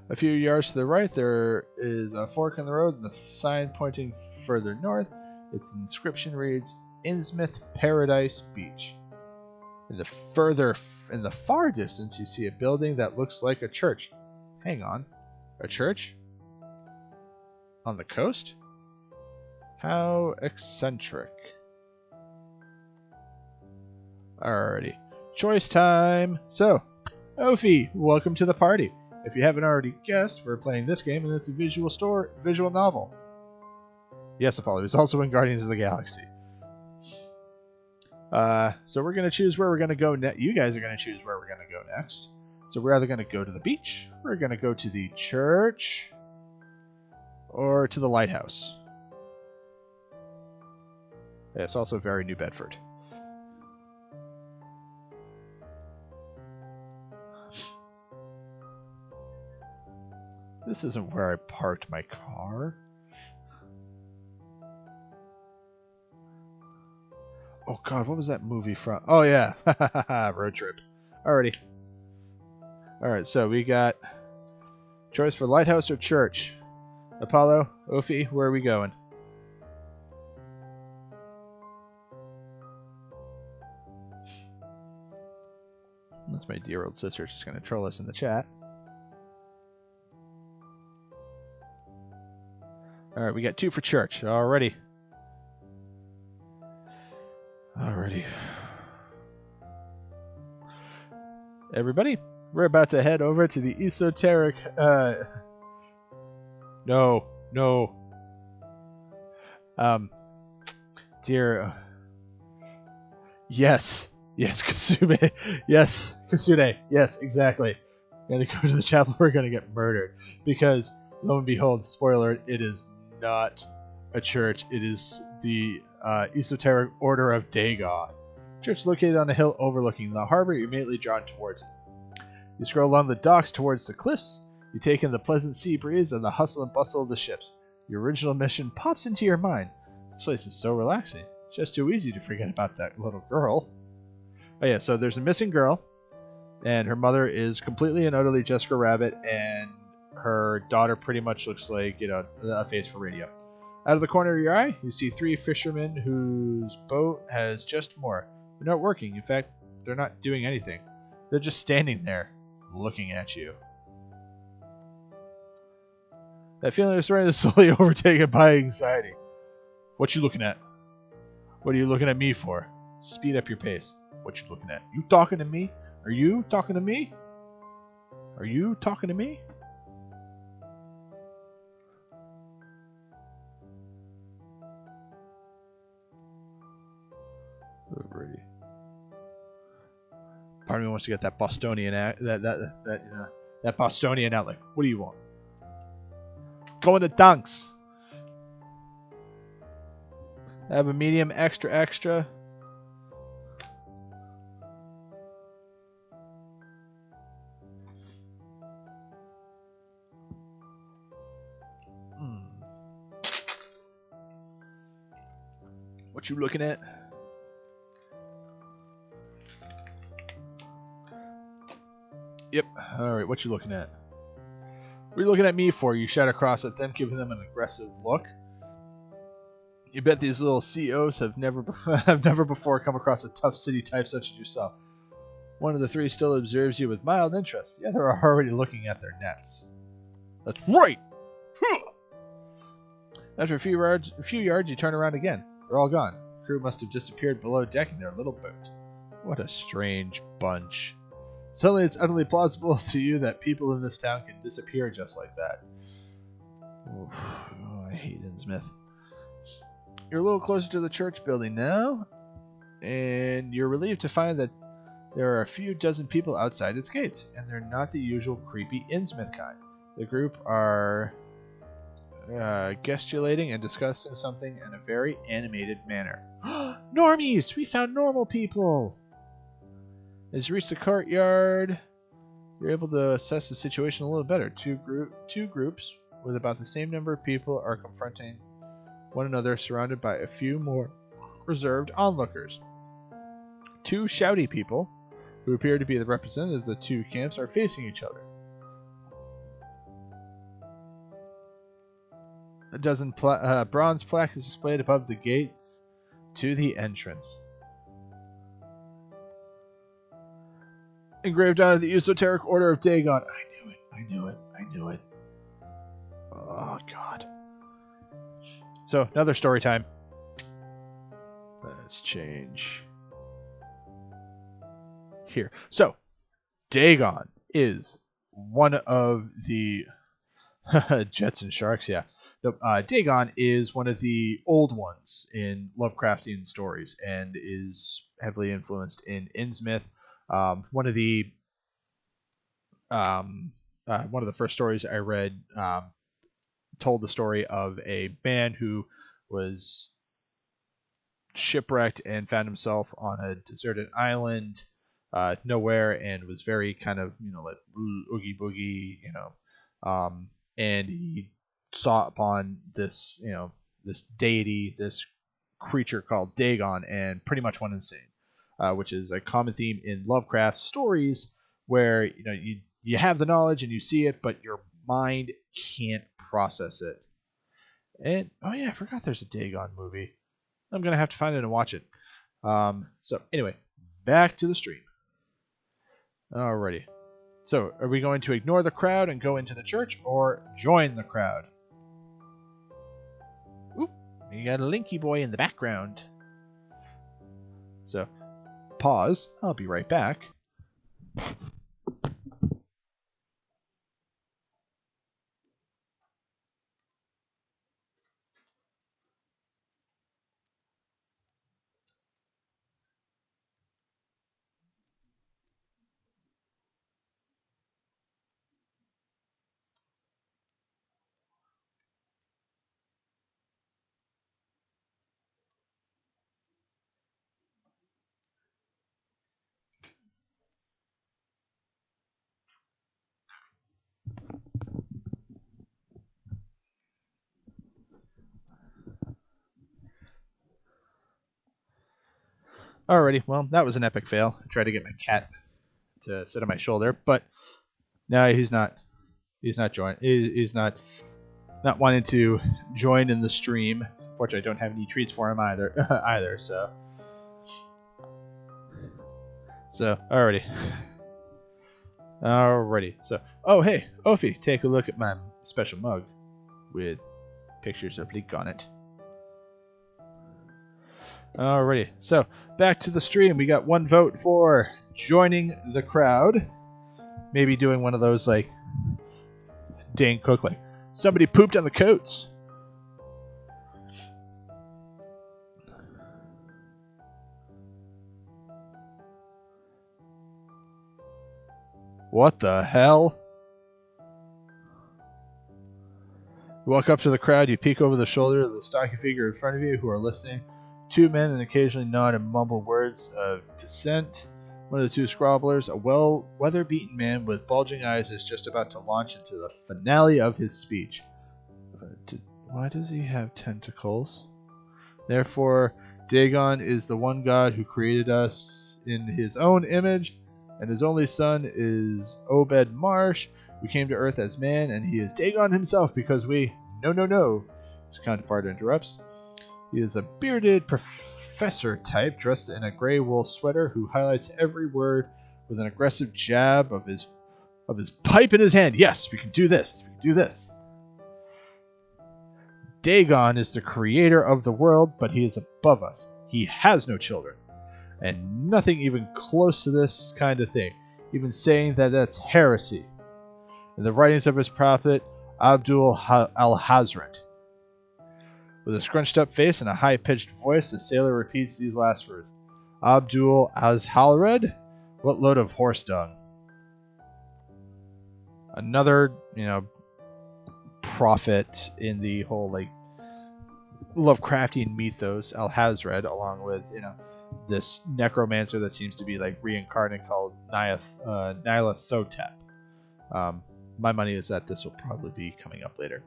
A few yards to the right, there is a fork in the road, and the sign pointing further north. Its inscription reads, Innsmouth Paradise Beach. In the far distance, you see a building that looks like a church. Hang on. A church? On the coast? How eccentric. Alrighty. Choice time! So, Ophi, welcome to the party. If you haven't already guessed, we're playing this game, and it's a visual novel. Yes, Apollo, it was also in Guardians of the Galaxy. So we're going to choose where we're going to go next. You guys are going to choose where we're going to go next. So we're either going to go to the beach, we're going to go to the church, or to the lighthouse. Yeah, it's also very New Bedford. This isn't where I parked my car. Oh god, what was that movie from? Oh yeah, Road Trip. Alrighty. Alright, so we got choice for lighthouse or church. Apollo, Ophi, where are we going? That's my dear old sister. She's going to troll us in the chat. Alright, we got 2 for church. Alrighty. Alrighty. Everybody, we're about to head over to the esoteric, No. Dear... Yes, Kasube. Yes, Kasude. Yes, exactly. We're gonna go to the chapel, we're gonna get murdered. Because, lo and behold, spoiler, it is not a church, it is the esoteric order of Dagon. Church located on a hill overlooking the harbor, you're immediately drawn towards it. You scroll along the docks towards the cliffs, you take in the pleasant sea breeze and the hustle and bustle of the ships. Your original mission pops into your mind. This place is so relaxing. It's just too easy to forget about that little girl. Oh yeah, so there's a missing girl, and her mother is completely and utterly Jessica Rabbit, and her daughter pretty much looks like, you know, a face for radio. Out of the corner of your eye, you see 3 fishermen whose boat has just moored. They're not working. In fact, they're not doing anything. They're just standing there, looking at you. That feeling is starting to slowly overtaken by anxiety. What you looking at? What are you looking at me for? Speed up your pace. What you looking at? You talking to me? Are you talking to me? Are you talking to me? Alrighty. Part of me wants to get that Bostonian that Bostonian outlet. What do you want? Going to Dunks. I have a medium extra. What you looking at? Yep. Alright, what you looking at? What are you looking at me for? You shout across at them, giving them an aggressive look. You bet these little COs have never before come across a tough city type such as yourself. One of the 3 still observes you with mild interest. The other are already looking at their nets. That's right! After a few yards, you turn around again. They're all gone. The crew must have disappeared below deck in their little boat. What a strange bunch. Suddenly it's utterly plausible to you that people in this town can disappear just like that. Oh, I hate Innsmouth. You're a little closer to the church building now, and you're relieved to find that there are a few dozen people outside its gates, and they're not the usual creepy Innsmouth kind. The group are gesticulating and discussing something in a very animated manner. Normies! We found normal people! As you reach the courtyard, you're able to assess the situation a little better. Two groups with about the same number of people are confronting one another, surrounded by a few more reserved onlookers. two shouty people, who appear to be the representatives of the two camps, are facing each other. A dozen bronze plaques is displayed above the gates to the entrance. Engraved on the esoteric order of Dagon. I knew it. Oh, God. So, another story time. Let's change here. So, Dagon is one of the Jets and Sharks, yeah. Nope. Dagon is one of the old ones in Lovecraftian stories and is heavily influenced in Innsmouth. One of the first stories I read told the story of a man who was shipwrecked and found himself on a deserted island nowhere, and was very kind of, like oogie boogie, and he saw upon this, this deity, this creature called Dagon, and pretty much went insane, which is a common theme in Lovecraft stories, where you have the knowledge and you see it, but your mind can't process it. And oh yeah, I forgot there's a Dagon movie. I'm gonna have to find it and watch it. So anyway, back to the stream. Alrighty. So, are we going to ignore the crowd and go into the church, or join the crowd? Oop, you got a Linky boy in the background. So, pause. I'll be right back. Alrighty, well, that was an epic fail. I tried to get my cat to sit on my shoulder, but no, he's not wanting to join in the stream. Fortunately, I don't have any treats for him either. So alrighty. So, oh hey, Ophi, take a look at my special mug with pictures of Link on it. Alrighty, so back to the stream. We got one vote for joining the crowd. Maybe doing one of those like Dane Cook, like somebody pooped on the coats. What the hell? You walk up to the crowd, you peek over the shoulder of the stocky figure in front of you who are listening. Two men and occasionally nod and mumble words of dissent. One of the two scrabblers, a weather-beaten man with bulging eyes, is just about to launch into the finale of his speech. Why does he have tentacles? Therefore, Dagon is the one god who created us in his own image, and his only son is Obed Marsh, who came to Earth as man, and he is Dagon himself because we... No. His counterpart interrupts. He is a bearded professor type dressed in a gray wool sweater who highlights every word with an aggressive jab of his pipe in his hand. Yes, we can do this. Dagon is the creator of the world, but he is above us. He has no children. And nothing even close to this kind of thing. Even saying that that's heresy. In the writings of his prophet, Abdul al-Hazred. With a scrunched up face and a high-pitched voice, the sailor repeats these last words. Abdul al-Hazred? What load of horse dung. Another, prophet in the whole, Lovecraftian mythos, al-Hazred, along with, this necromancer that seems to be, reincarnate called Nyarlathotep. My money is that this will probably be coming up later.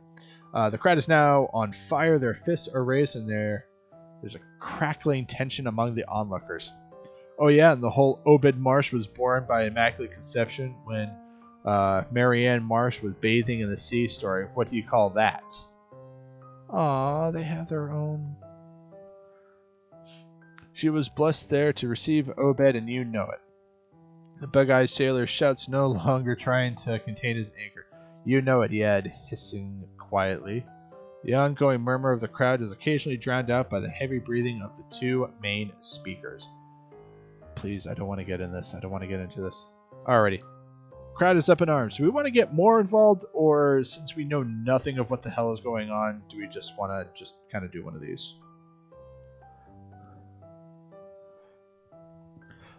The crowd is now on fire. Their fists are raised, and there's a crackling tension among the onlookers. Oh yeah, and the whole Obed Marsh was born by Immaculate Conception when Marianne Marsh was bathing in the sea story. What do you call that? Aw, they have their own. She was blessed there to receive Obed, and you know it. The bug-eyed sailor shouts, no longer trying to contain his anger. You know it, he added, hissing quietly. The ongoing murmur of the crowd is occasionally drowned out by the heavy breathing of the two main speakers. Please, I don't want to get in this. I don't want to get into this. Alrighty. Crowd is up in arms. Do we want to get more involved, or since we know nothing of what the hell is going on, do we just want to just kind of do one of these?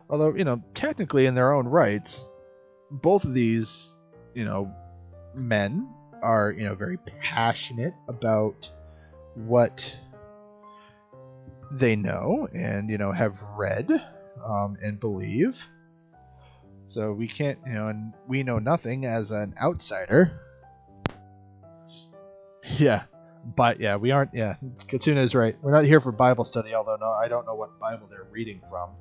Although, technically in their own rights, both of these, men are, very passionate about what they know and, have read and believe. So we can't, and we know nothing as an outsider. Yeah, but yeah, we aren't, Katsuna is right. We're not here for Bible study, although no, I don't know what Bible they're reading from.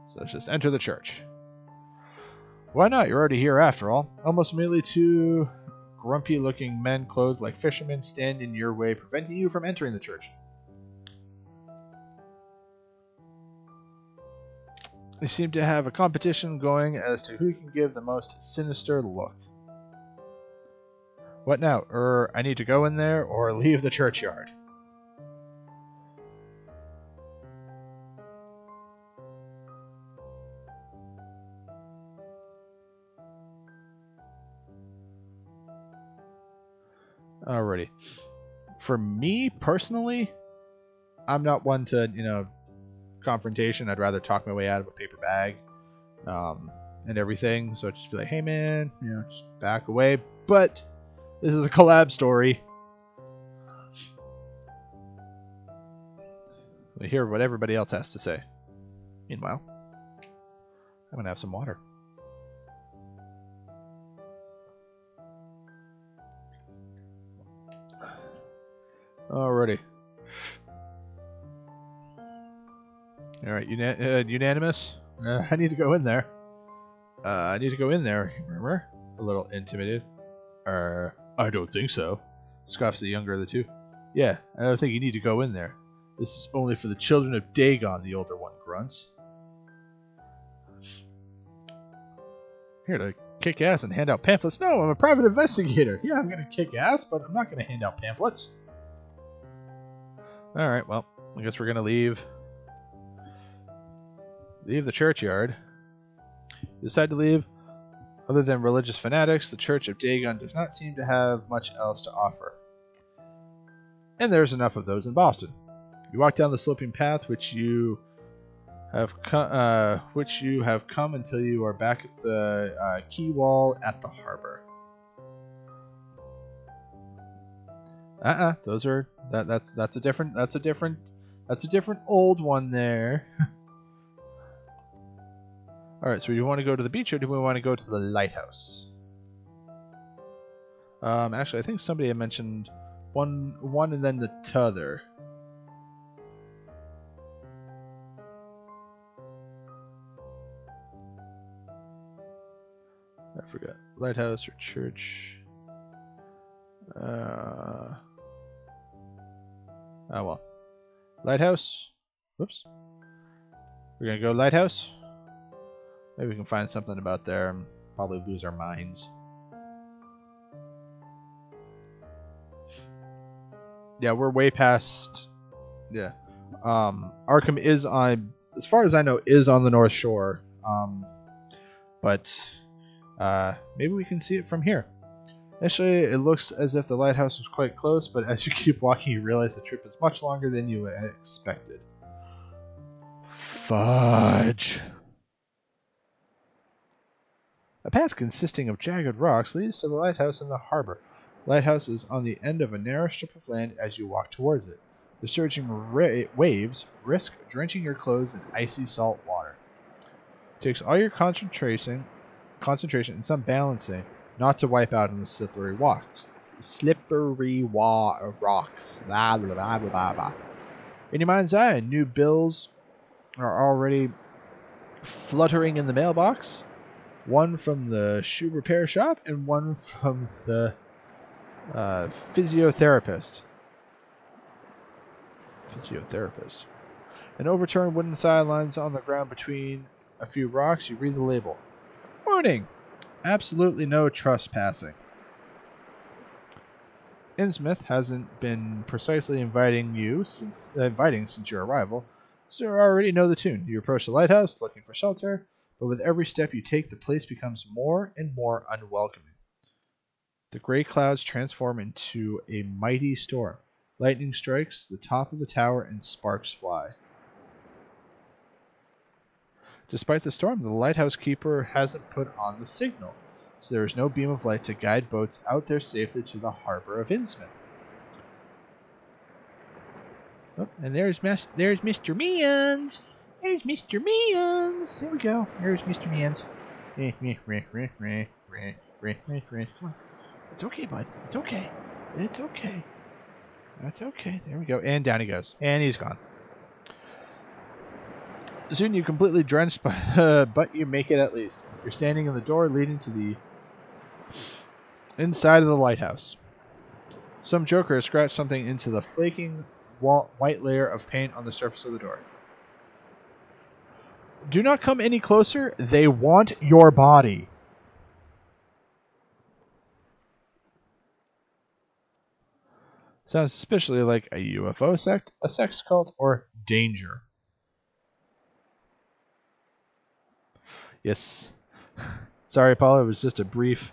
So let's just enter the church. Why not? You're already here after all. Almost immediately, two grumpy-looking men clothed like fishermen stand in your way, preventing you from entering the church. They seem to have a competition going as to who can give the most sinister look. What now? I need to go in there or leave the churchyard? Alrighty. For me, personally, I'm not one to, confrontation. I'd rather talk my way out of a paper bag and everything. So I'd just be like, hey man, just back away. But this is a collab story. We hear what everybody else has to say. Meanwhile, I'm going to have some water. Alrighty. Alright, unanimous? I need to go in there. Remember? A little intimidated. I don't think so. Scoffs the younger of the two. Yeah, I don't think you need to go in there. This is only for the children of Dagon, the older one grunts. Here to kick ass and hand out pamphlets? No, I'm a private investigator. Yeah, I'm going to kick ass, but I'm not going to hand out pamphlets. Alright, well, I guess we're going to leave the churchyard. You decide to leave. Other than religious fanatics, the Church of Dagon does not seem to have much else to offer. And there's enough of those in Boston. You walk down the sloping path which you have come until you are back at the quay wall at the harbor. Those are that's a different old one there. Alright, so do we want to go to the beach or do we want to go to the lighthouse? Actually, I think somebody had mentioned one and then the t'other. I forgot. Lighthouse or church. Oh well. Lighthouse. Whoops. We're gonna go lighthouse. Maybe we can find something about there and probably lose our minds. Yeah, we're way past. Yeah. Arkham is on, as far as I know, is on the North Shore. But maybe we can see it from here. Initially, it looks as if the lighthouse was quite close, but as you keep walking, you realize the trip is much longer than you expected. Fudge. A path consisting of jagged rocks leads to the lighthouse in the harbor. The lighthouse is on the end of a narrow strip of land as you walk towards it. The surging waves risk drenching your clothes in icy salt water. It takes all your concentration and some balancing not to wipe out on the slippery rocks. Blah, blah, blah, blah, blah. In your mind's eye, new bills are already fluttering in the mailbox. One from the shoe repair shop and one from the physiotherapist. An overturned wooden sidelines on the ground between a few rocks. You read the label. Warning! Absolutely no trespassing. Innsmouth hasn't been precisely inviting since your arrival, so you already know the tune. You approach the lighthouse looking for shelter, but with every step you take, the place becomes more and more unwelcoming. The gray clouds transform into a mighty storm. Lightning strikes the top of the tower and sparks fly. Despite the storm, the lighthouse keeper hasn't put on the signal, so there is no beam of light to guide boats out there safely to the harbor of Innsmouth. Oh, and there's Mr. Means. There's Mr. Means. There we go. There's Mr. Means. Come on. It's okay, bud. It's okay. It's okay. That's okay. There we go. And down he goes. And he's gone. Soon you're completely drenched, but you make it at least. You're standing in the door leading to the inside of the lighthouse. Some joker has scratched something into the flaking white layer of paint on the surface of the door. Do not come any closer. They want your body. Sounds suspiciously like a UFO sect, a sex cult, or danger. Yes. Sorry, Paul. It was just a brief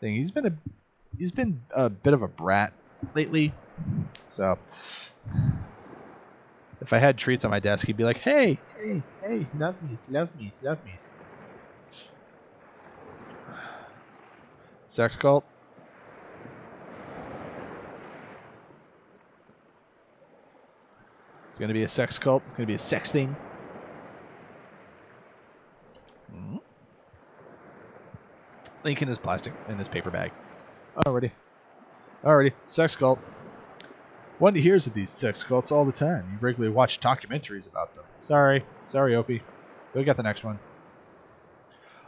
thing. He's been a bit of a brat lately. So, if I had treats on my desk, he'd be like, "Hey, love me. Sex cult. It's gonna be a sex cult. It's gonna be a sex thing. Link in his plastic, in his paper bag. Alrighty. Sex cult. One hears of these sex cults all the time. You regularly watch documentaries about them. Sorry, Opie. We got the next one.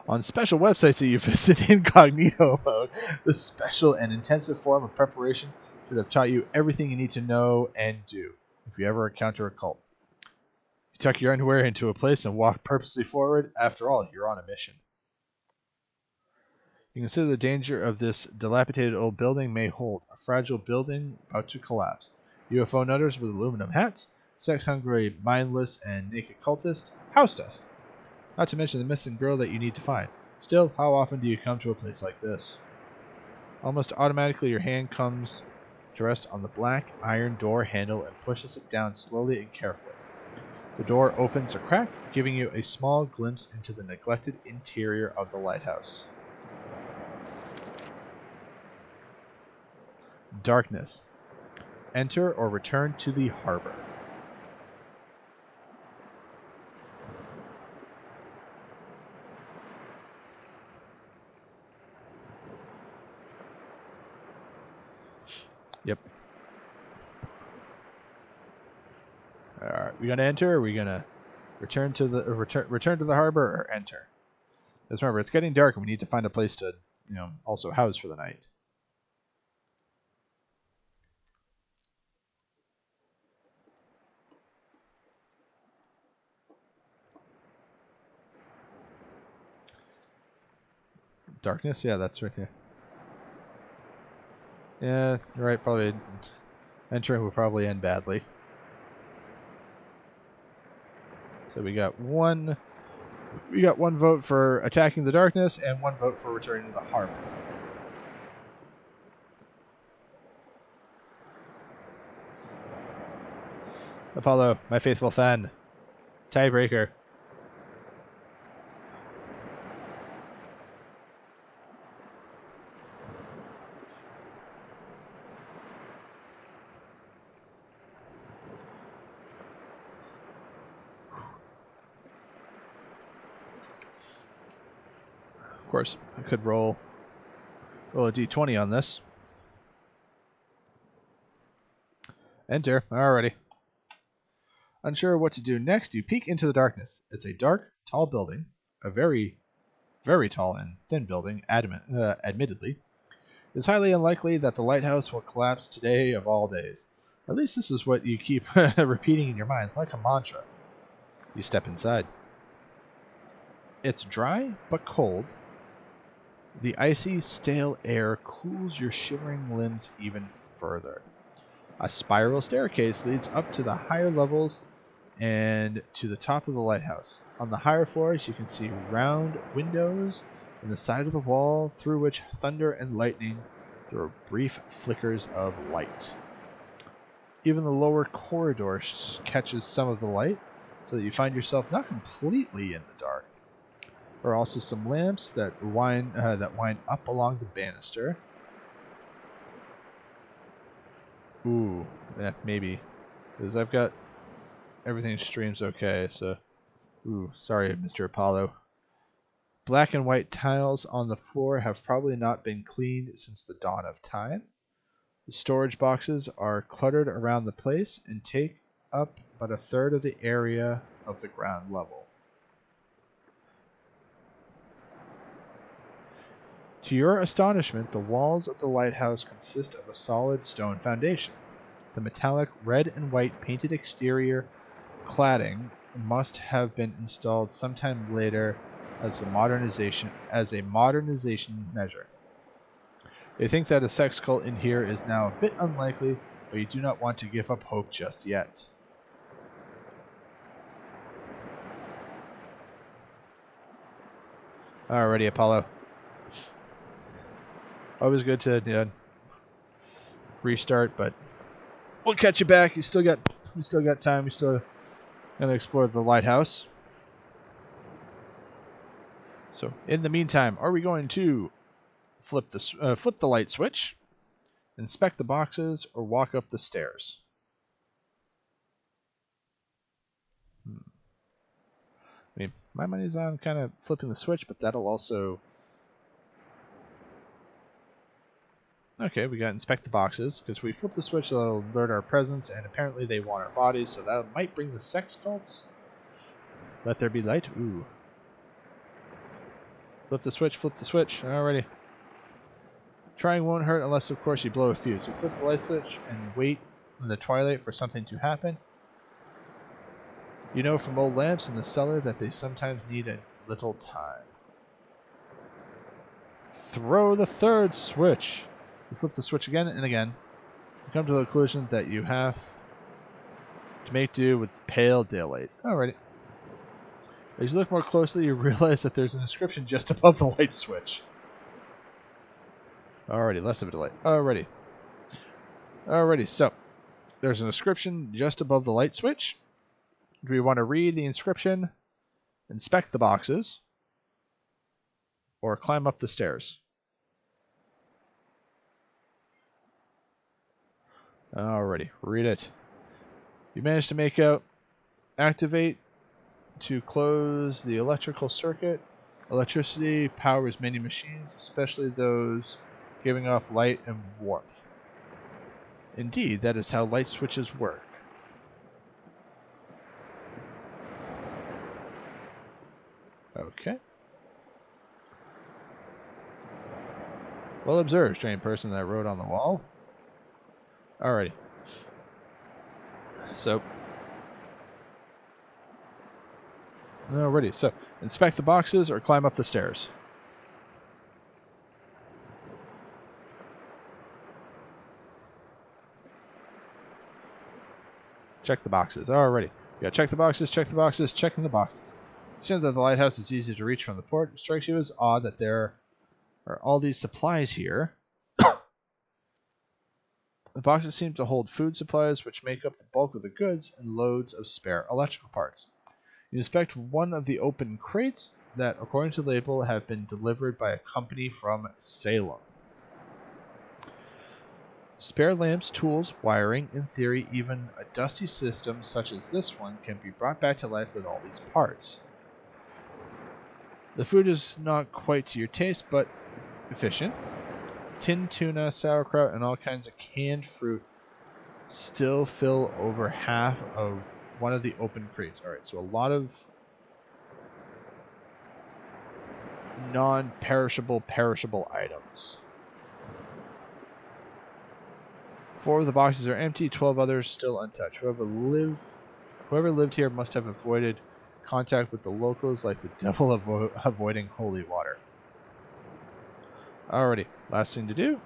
On special websites that you visit incognito mode, this special and intensive form of preparation should have taught you everything you need to know and do if you ever encounter a cult. You tuck your underwear into a place and walk purposely forward. After all, you're on a mission. You consider the danger of this dilapidated old building may hold. A fragile building about to collapse. UFO nutters with aluminum hats, sex-hungry, mindless, and naked cultists, house dust. Not to mention the missing girl that you need to find. Still, how often do you come to a place like this? Almost automatically your hand comes to rest on the black iron door handle and pushes it down slowly and carefully. The door opens a crack, giving you a small glimpse into the neglected interior of the lighthouse. Darkness. Enter or return to the harbor. Yep. Alright, we gonna enter or are we gonna return to the harbor or enter? Just remember, it's getting dark and we need to find a place to, also house for the night. Darkness? Yeah, that's right here. Yeah, you're right, probably entering will probably end badly. So we got one vote for attacking the darkness and one vote for returning to the harbor. Apollo, my faithful fan. Tiebreaker. Of course, I could roll a d20 on this. Enter. Alrighty. Unsure what to do next, you peek into the darkness. It's a dark, tall building, a very, very tall and thin building, admittedly. It's highly unlikely that the lighthouse will collapse today of all days. At least this is what you keep repeating in your mind, like a mantra. You step inside. It's dry but cold. The icy, stale air cools your shivering limbs even further. A spiral staircase leads up to the higher levels and to the top of the lighthouse. On the higher floors, you can see round windows in the side of the wall through which thunder and lightning throw brief flickers of light. Even the lower corridor catches some of the light, so that you find yourself not completely in the dark. There are also some lamps that wind up along the banister. Ooh, maybe, because I've got everything streams okay. So, ooh, sorry, Mr. Apollo. Black and white tiles on the floor have probably not been cleaned since the dawn of time. The storage boxes are cluttered around the place and take up but a third of the area of the ground level. To your astonishment, the walls of the lighthouse consist of a solid stone foundation. The metallic red and white painted exterior cladding must have been installed sometime later as a modernization measure. They think that a sex cult in here is now a bit unlikely, but you do not want to give up hope just yet. Alrighty, Apollo. Always good to restart, but we'll catch you back. We still got time. We still gonna explore the lighthouse. So, in the meantime, are we going to flip the light switch, inspect the boxes, or walk up the stairs? I mean, my money's on kind of flipping the switch, but that'll also... Okay, we got inspect the boxes, because we flip the switch, that'll alert our presence, and apparently they want our bodies, so that might bring the sex cults. Let there be light. Ooh. Flip the switch, alrighty. Trying won't hurt unless, of course, you blow a fuse. You flip the light switch and wait in the twilight for something to happen. You know from old lamps in the cellar that they sometimes need a little time. Throw the third switch. You flip the switch again and again. You come to the conclusion that you have to make do with pale daylight. Alrighty. As you look more closely, you realize that there's an inscription just above the light switch. Alrighty, less of a delay. Alrighty, so there's an inscription just above the light switch. Do we want to read the inscription, inspect the boxes, or climb up the stairs? Alrighty, read it. You managed to make out activate to close the electrical circuit. Electricity powers many machines, especially those giving off light and warmth. Indeed, that is how light switches work. Okay. Well observed, strange person that wrote on the wall. Alrighty. So, inspect the boxes or climb up the stairs. Check the boxes. Alrighty. Yeah, check the boxes, checking the boxes. It seems that the lighthouse is easy to reach from the port. It strikes you as odd that there are all these supplies here. The boxes seem to hold food supplies, which make up the bulk of the goods, and loads of spare electrical parts. You inspect one of the open crates that, according to the label, have been delivered by a company from Salem. Spare lamps, tools, wiring, in theory, even a dusty system such as this one can be brought back to life with all these parts. The food is not quite to your taste, but efficient. Tinned tuna, sauerkraut, and all kinds of canned fruit still fill over half of one of the open crates. Alright, so a lot of non-perishable, perishable items. 4 of the boxes are empty, 12 others still untouched. Whoever lived here must have avoided contact with the locals like the devil avoiding holy water. Alrighty, last thing to do.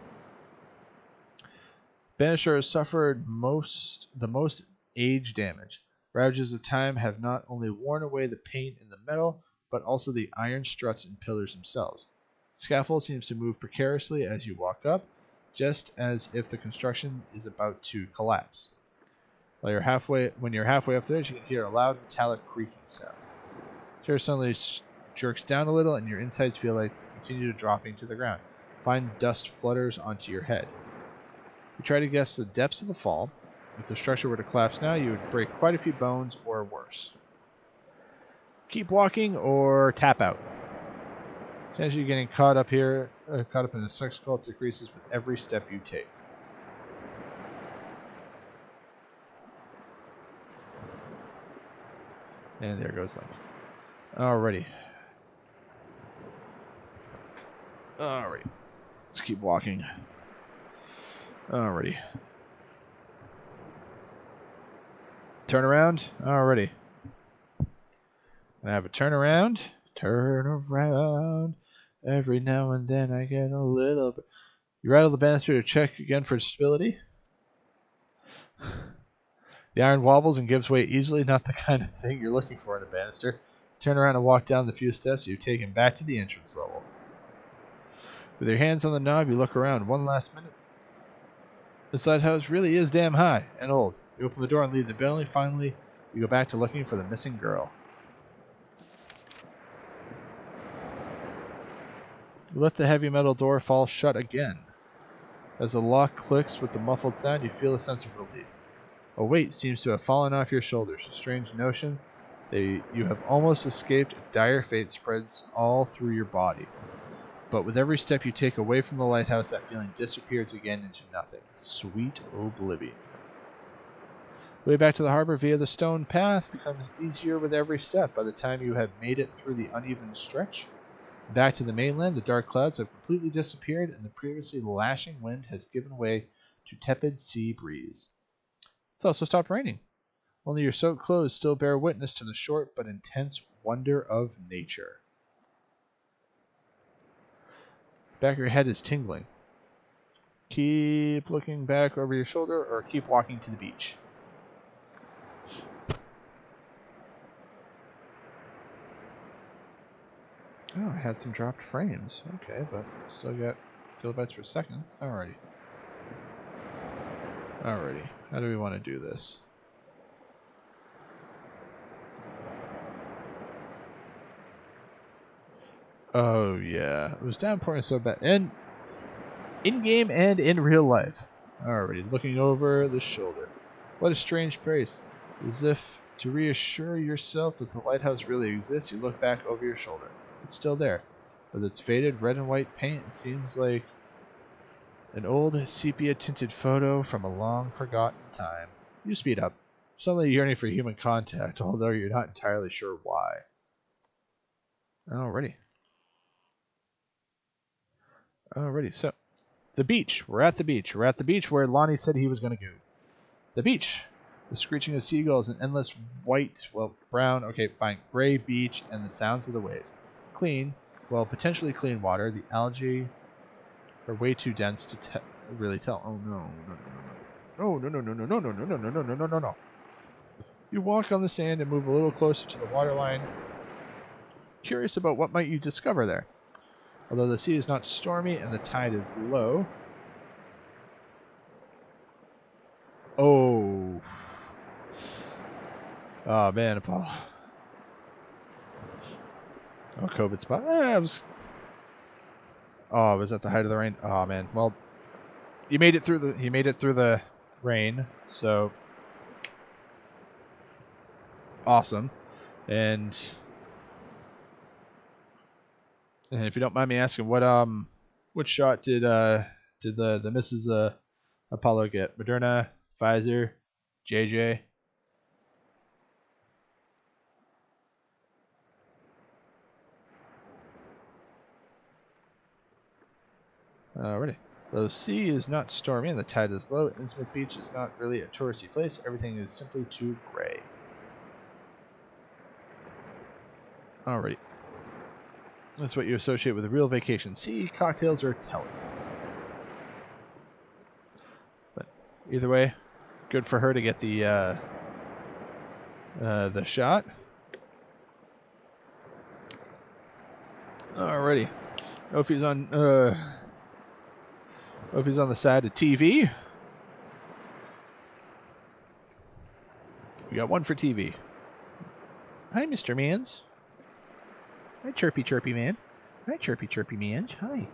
Banisher has suffered the most age damage. Ravages of time have not only worn away the paint and the metal, but also the iron struts and pillars themselves. The scaffold seems to move precariously as you walk up, just as if the construction is about to collapse. When you're halfway up there, you can hear a loud metallic creaking sound. Chair suddenly jerks down a little, and your insides feel like they continue dropping to the ground. Fine dust flutters onto your head. You try to guess the depths of the fall. If the structure were to collapse now, you would break quite a few bones or worse. Keep walking or tap out. Essentially, getting caught up in a sex cult decreases with every step you take. And there goes Link. Alrighty. Let's keep walking. Alrighty. Turn around. Alrighty. I have a turnaround. Turn around. Every now and then I get a little bit. You rattle the banister to check again for stability. The iron wobbles and gives way easily, not the kind of thing you're looking for in a banister. Turn around and walk down the few steps you've taken back to the entrance level. With your hands on the knob, you look around one last minute. This lighthouse really is damn high and old. You open the door and leave the building. Finally, you go back to looking for the missing girl. You let the heavy metal door fall shut again. As the lock clicks with the muffled sound, you feel a sense of relief. A weight seems to have fallen off your shoulders. A strange notion that you have almost escaped a dire fate spreads all through your body. But with every step you take away from the lighthouse, that feeling disappears again into nothing. Sweet oblivion. The way back to the harbor via the stone path becomes easier with every step. By the time you have made it through the uneven stretch, back to the mainland, the dark clouds have completely disappeared, and the previously lashing wind has given way to tepid sea breeze. It's also stopped raining. Only your soaked clothes still bear witness to the short but intense wonder of nature. Back of your head is tingling. Keep looking back over your shoulder or keep walking to the beach. Oh, I had some dropped frames. Okay, but still got kilobytes per second. Alrighty. How do we want to do this? Oh yeah, it was downpouring so bad, and in game and in real life. Alrighty, looking over the shoulder. What a strange place. As if to reassure yourself that the lighthouse really exists, you look back over your shoulder. It's still there. With its faded red and white paint, it seems like an old sepia-tinted photo from a long forgotten time. You speed up, suddenly yearning for human contact, although you're not entirely sure why. Alrighty, so the beach. We're at the beach. We're at the beach where Lonnie said he was going to go. The beach. The screeching of seagulls, an endless white, brown, okay, fine, gray beach, and the sounds of the waves. Clean, potentially clean water. The algae are way too dense to really tell. Oh no. No. You walk on the sand and move a little closer to the waterline, curious about what might you discover there. Although the sea is not stormy and the tide is low. Oh man, Paul. Oh, COVID spot. Was that the height of the rain? Oh man. Well, he made it through the rain, so awesome. And if you don't mind me asking, what shot did the Mrs. Apollo get? Moderna, Pfizer, JJ? Alrighty. Though the sea is not stormy and the tide is low, Innsmouth Beach is not really a touristy place. Everything is simply too gray. Alrighty. That's what you associate with a real vacation. Sea cocktails are telling. But either way, good for her to get the shot. Alrighty. Opie's on the side of TV. We got one for TV. Hi, Mr. Mans. Hi, Chirpy Chirpy Man. Hi, Chirpy Chirpy Man. Hi. You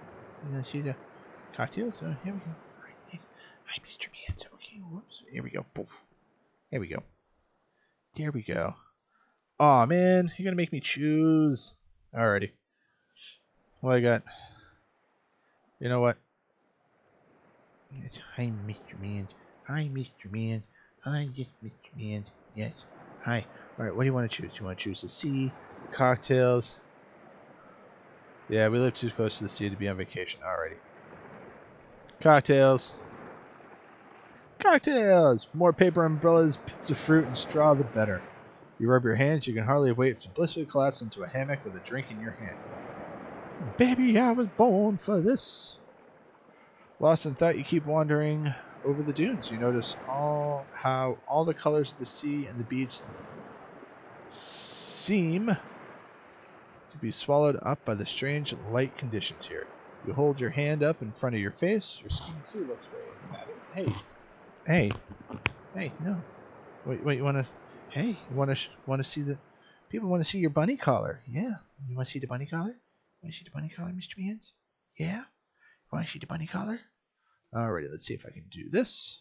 gonna see the cocktails? Here we go. Hi, Mr. Mans. Okay, whoops. Here we go. Poof. There we go. There we go. Aw, man. You're gonna make me choose. Alrighty. Well, I got... You know what? Hi, Mr. Mans. Hi, Mr. Mans. Hi, yes, Mr. Mans. Yes. Hi. Alright, what do you want to choose? Do you want to choose the sea? The cocktails? Yeah, we live too close to the sea to be on vacation. Alrighty. Cocktails. Cocktails! More paper umbrellas, bits of fruit, and straw, the better. You rub your hands, you can hardly wait to blissfully collapse into a hammock with a drink in your hand. Baby, I was born for this. Lost in thought, you keep wandering over the dunes. You notice how all the colors of the sea and the beach seem to be swallowed up by the strange light conditions here. You hold your hand up in front of your face. Your skin too looks very Hey, no. Wait, you wanna? Hey, you wanna see the? People want to see your bunny collar. Yeah, you want to see the bunny collar? Want to see the bunny collar, Mr. Mans? Yeah. Want to see the bunny collar? Alrighty, let's see if I can do this.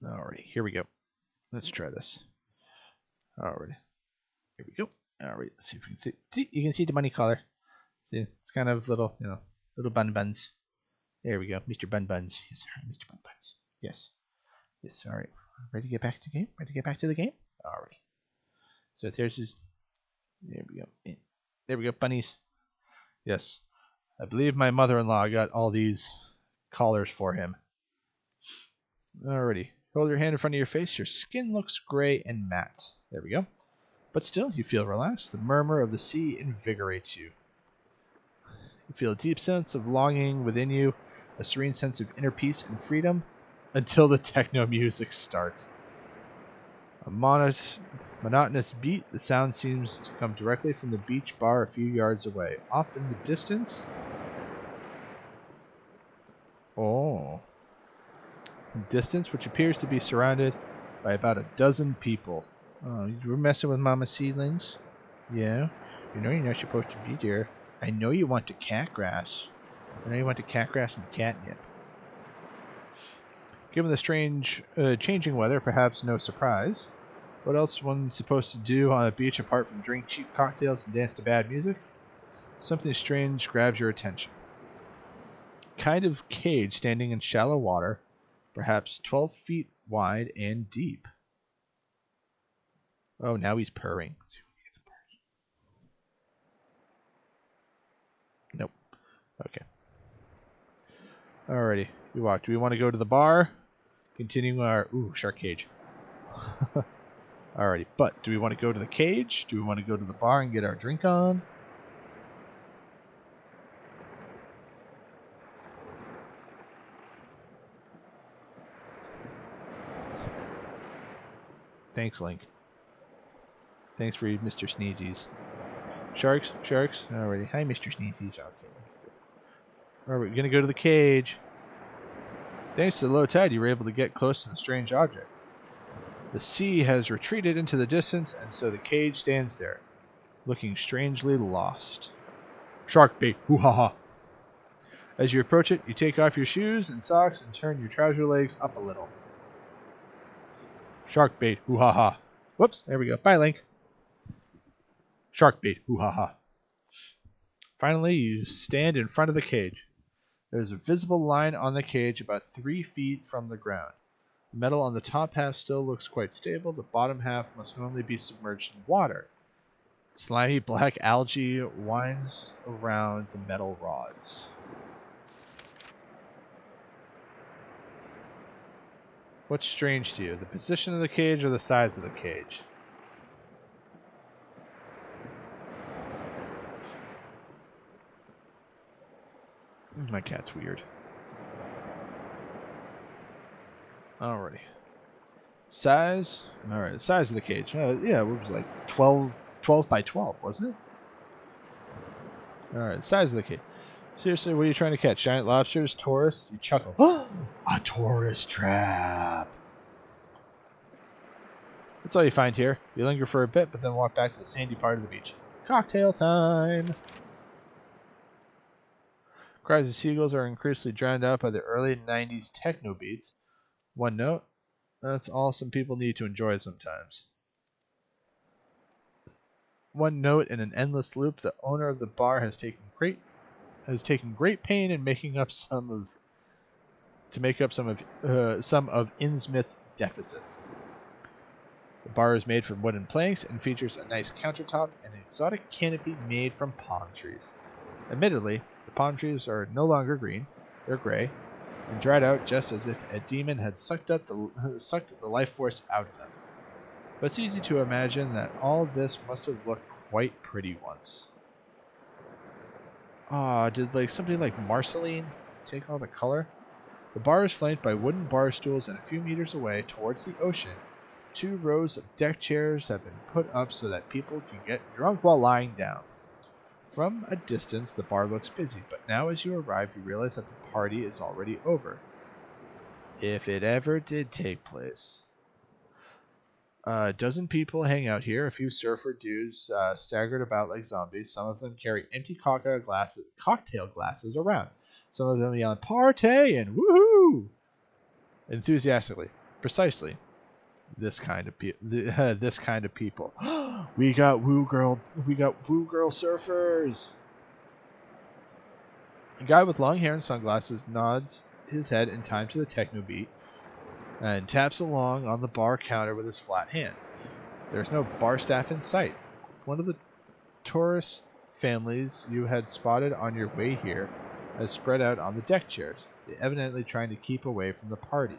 Alrighty, here we go. Let's try this. Alrighty, here we go. Alright, let's see if we can see. See, you can see the bunny collar. See, it's kind of little, little bun buns. There we go, Mr. Bun Buns. Yes, sorry, Mr. Bun Buns. Yes. Yes, alright. Ready to get back to the game? Ready to get back to the game? Alright. So there's his... There we go. There we go, bunnies. Yes. I believe my mother-in-law got all these collars for him. Alrighty. Hold your hand in front of your face. Your skin looks gray and matte. There we go. But still, you feel relaxed. The murmur of the sea invigorates you. You feel a deep sense of longing within you, a serene sense of inner peace and freedom, until the techno music starts. A monotonous beat, the sound seems to come directly from the beach bar a few yards away. Off in the distance... distance, which appears to be surrounded by about a dozen people. Oh, you were messing with Mama Seedlings? Yeah. You know you're not supposed to be there. I know you want the cat grass. I know you want the cat grass and the catnip. Given the strange, changing weather, perhaps no surprise. What else is one supposed to do on a beach apart from drink cheap cocktails and dance to bad music? Something strange grabs your attention. Kind of cage standing in shallow water, perhaps 12 feet wide and deep. Oh, now he's purring. Nope. Okay. Alrighty. We walk. Do we want to go to the bar? Continuing our... Ooh, shark cage. Alrighty. But do we want to go to the cage? Do we want to go to the bar and get our drink on? Thanks, Link. Thanks for Mr. Sneezies. Sharks? Sharks? Alrighty. Hi, Mr. Sneezies. Okay. Alright, we're gonna go to the cage. Thanks to the low tide, you were able to get close to the strange object. The sea has retreated into the distance, and so the cage stands there, looking strangely lost. Shark bait! Hoo-ha-ha! As you approach it, you take off your shoes and socks and turn your trouser legs up a little. Shark bait! Hoo-ha-ha! Whoops, there we go. Bye, Link. Shark bait! Hoo-ha-ha! Finally, you stand in front of the cage. There is a visible line on the cage about 3 feet from the ground. The metal on the top half still looks quite stable. The bottom half must normally be submerged in water. Slimy black algae winds around the metal rods. What's strange to you, the position of the cage or the size of the cage? My cat's weird. Alrighty. Size? Alright, the size of the cage. Yeah, it was like 12 by 12, wasn't it? Alright, size of the cage. Seriously, what are you trying to catch? Giant lobsters? Tourists? You chuckle. A tourist trap! That's all you find here. You linger for a bit, but then walk back to the sandy part of the beach. Cocktail time! Cries of seagulls are increasingly drowned out by the early 90s techno beats. One note, that's all some people need to enjoy sometimes. One note in an endless loop, the owner of the bar has taken great pain in making up some of Innsmouth's deficits. The bar is made from wooden planks and features a nice countertop and an exotic canopy made from palm trees. Admittedly, the palm trees are no longer green; they're gray and dried out, just as if a demon had sucked the life force out of them. But it's easy to imagine that all this must have looked quite pretty once. Did somebody like Marceline take all the color? The bar is flanked by wooden bar stools, and a few meters away, towards the ocean, 2 rows of deck chairs have been put up so that people can get drunk while lying down. From a distance, the bar looks busy, but now as you arrive, you realize that the party is already over. If it ever did take place. A dozen people hang out here. A few surfer dudes staggered about like zombies. Some of them carry empty cocktail glasses around. Some of them yell "Party!" and "Woohoo!" enthusiastically. Precisely this kind of people. We got woo girl surfers. A guy with long hair and sunglasses nods his head in time to the techno beat and taps along on the bar counter with his flat hand. There's no bar staff in sight. One of the tourist families you had spotted on your way here has spread out on the deck chairs, evidently trying to keep away from the party.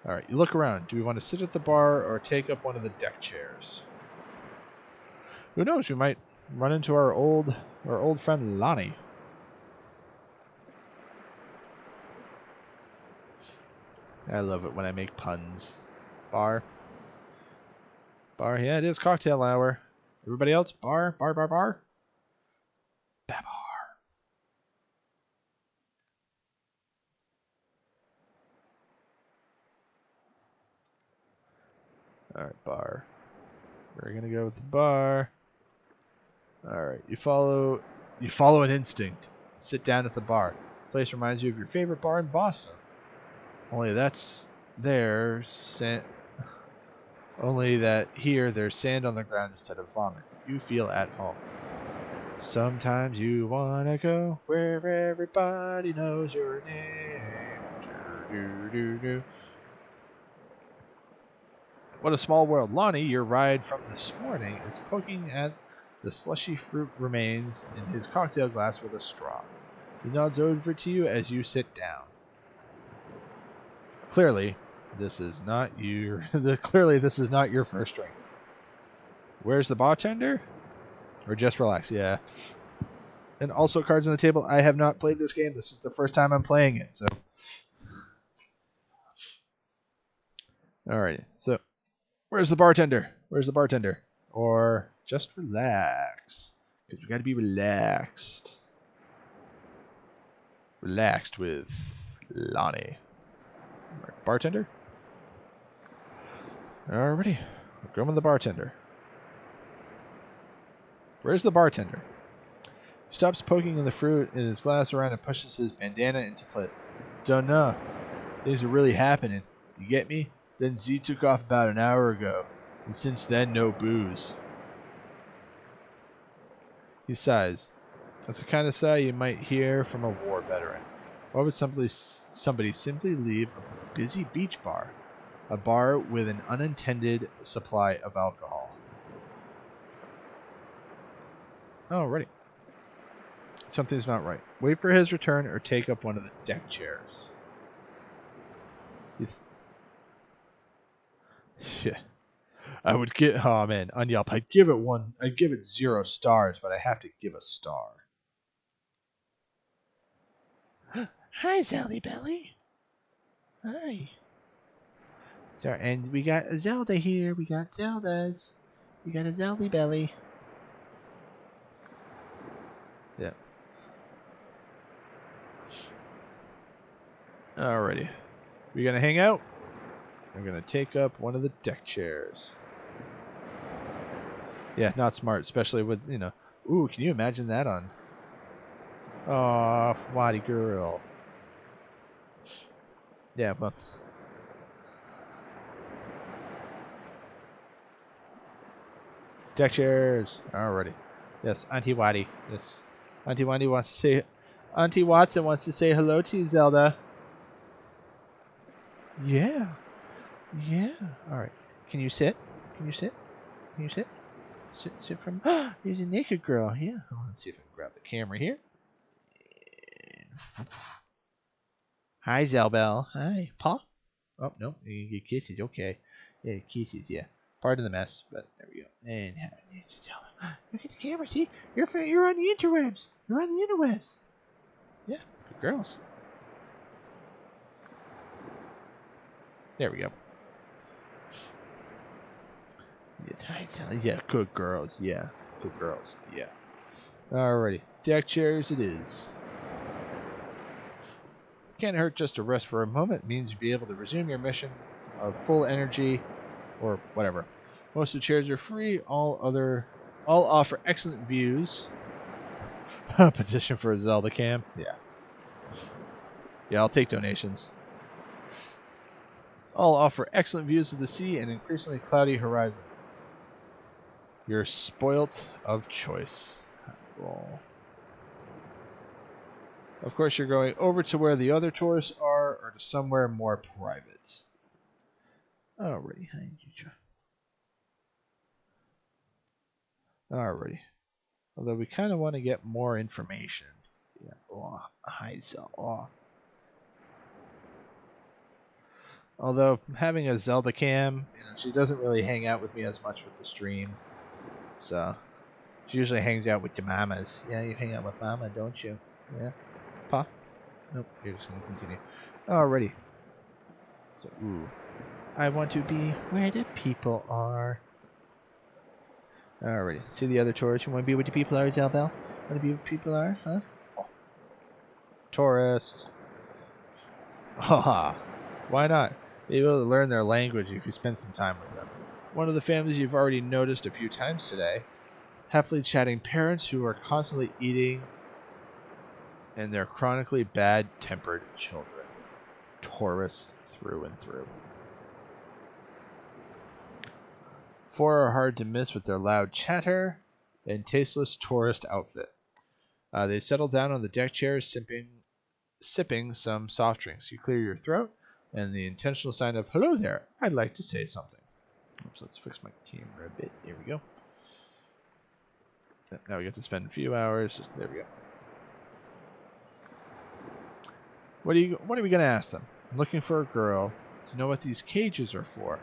Alright, you look around. Do we want to sit at the bar or take up one of the deck chairs? Who knows, we might run into our old friend Lonnie. I love it when I make puns. Bar. Yeah, it is cocktail hour. Everybody else? Bar. Babar. Alright, bar. We're gonna go with the bar. Alright, you follow an instinct. Sit down at the bar. The place reminds you of your favorite bar in Boston. Only that here there's sand on the ground instead of vomit. You feel at home. Sometimes you wanna go where everybody knows your name. Do. What a small world. Lonnie, your ride from this morning, is poking at the slushy fruit remains in his cocktail glass with a straw. He nods over to you as you sit down. Clearly, this is not your first drink. Where's the bartender? Or just relax, yeah. And also cards on the table. I have not played this game. This is the first time I'm playing it, so. Alright, so where's the bartender? Or just relax. Because we gotta be relaxed. Relaxed with Lonnie. Bartender? Alrighty. We're going with the bartender. Where's the bartender? He stops poking in the fruit in his glass around and pushes his bandana into place. Dunno. Things are really happening. You get me? Then Z took off about an hour ago. And since then, no booze. He sighs. That's the kind of sigh you might hear from a war veteran. Why would somebody simply leave a busy beach bar? A bar with an unintended supply of alcohol. Alrighty. Something's not right. Wait for his return or take up one of the deck chairs. Yeah. I would get. Oh man, on Yelp, I'd give it 0 stars, but I have to give a star. Hi, Zelda Belly. Hi. Sorry, and we got a Zelda here. We got Zeldas. We got a Zelda Belly. Yeah. Alrighty. We gonna hang out? I'm gonna take up one of the deck chairs. Yeah, not smart, especially with, you know. Ooh, can you imagine that on? Aw, Waddy girl. Yeah, well. Deck chairs. Alrighty. Yes, Auntie Waddy. Yes. Auntie Waddy wants to say. Auntie Watson wants to say hello to you, Zelda. Yeah. Yeah. Alright. Can you sit? Can you sit? Can you sit? Sit from. There's a naked girl. Yeah. Oh, let's see if I can grab the camera here. Hi, Zelbel. Hi, Paw. Oh no, you get kisses. Okay. Yeah, kisses. Yeah. Pardon the mess, but there we go. And look at the camera. See, you're on the interwebs. You're on the interwebs. Yeah, good girls. There we go. Yes, hi, Sally. Yeah, good girls. Yeah, good girls. Yeah. Alrighty, deck chairs it is. Can't hurt just to rest for a moment. It means you'll be able to resume your mission of full energy, or whatever. Most of the chairs are free. All offer excellent views. Petition for a Zelda cam. Yeah. Yeah, I'll take donations. All offer excellent views of the sea and increasingly cloudy horizon. You're spoilt of choice. Roll. Of course, you're going over to where the other tourists are, or to somewhere more private. Alrighty. Alrighty. Although we kind of want to get more information. Yeah. Oh, hi, Zelda. Oh. Although having a Zelda cam, she doesn't really hang out with me as much with the stream. So she usually hangs out with the mamas. Yeah, you hang out with mama, don't you? Yeah. Pa? Nope. You're just gonna continue. Alrighty. So, ooh. I want to be where the people are. Alrighty. See the other tourists. You want to be where the people are, Zelbel? Want to be where people are, huh? Oh. Tourists. Haha. Why not? Be able to learn their language if you spend some time with them. One of the families you've already noticed a few times today. Happily chatting parents who are constantly eating, and their chronically bad-tempered children. Tourists through and through. 4 are hard to miss with their loud chatter and tasteless tourist outfit. They settle down on the deck chairs, sipping some soft drinks. You clear your throat, and the intentional sign of, hello there, I'd like to say something. Oops, let's fix my camera a bit. There we go. Now we get to spend a few hours. There we go. What are we going to ask them? I'm looking for a girl. To know what these cages are for.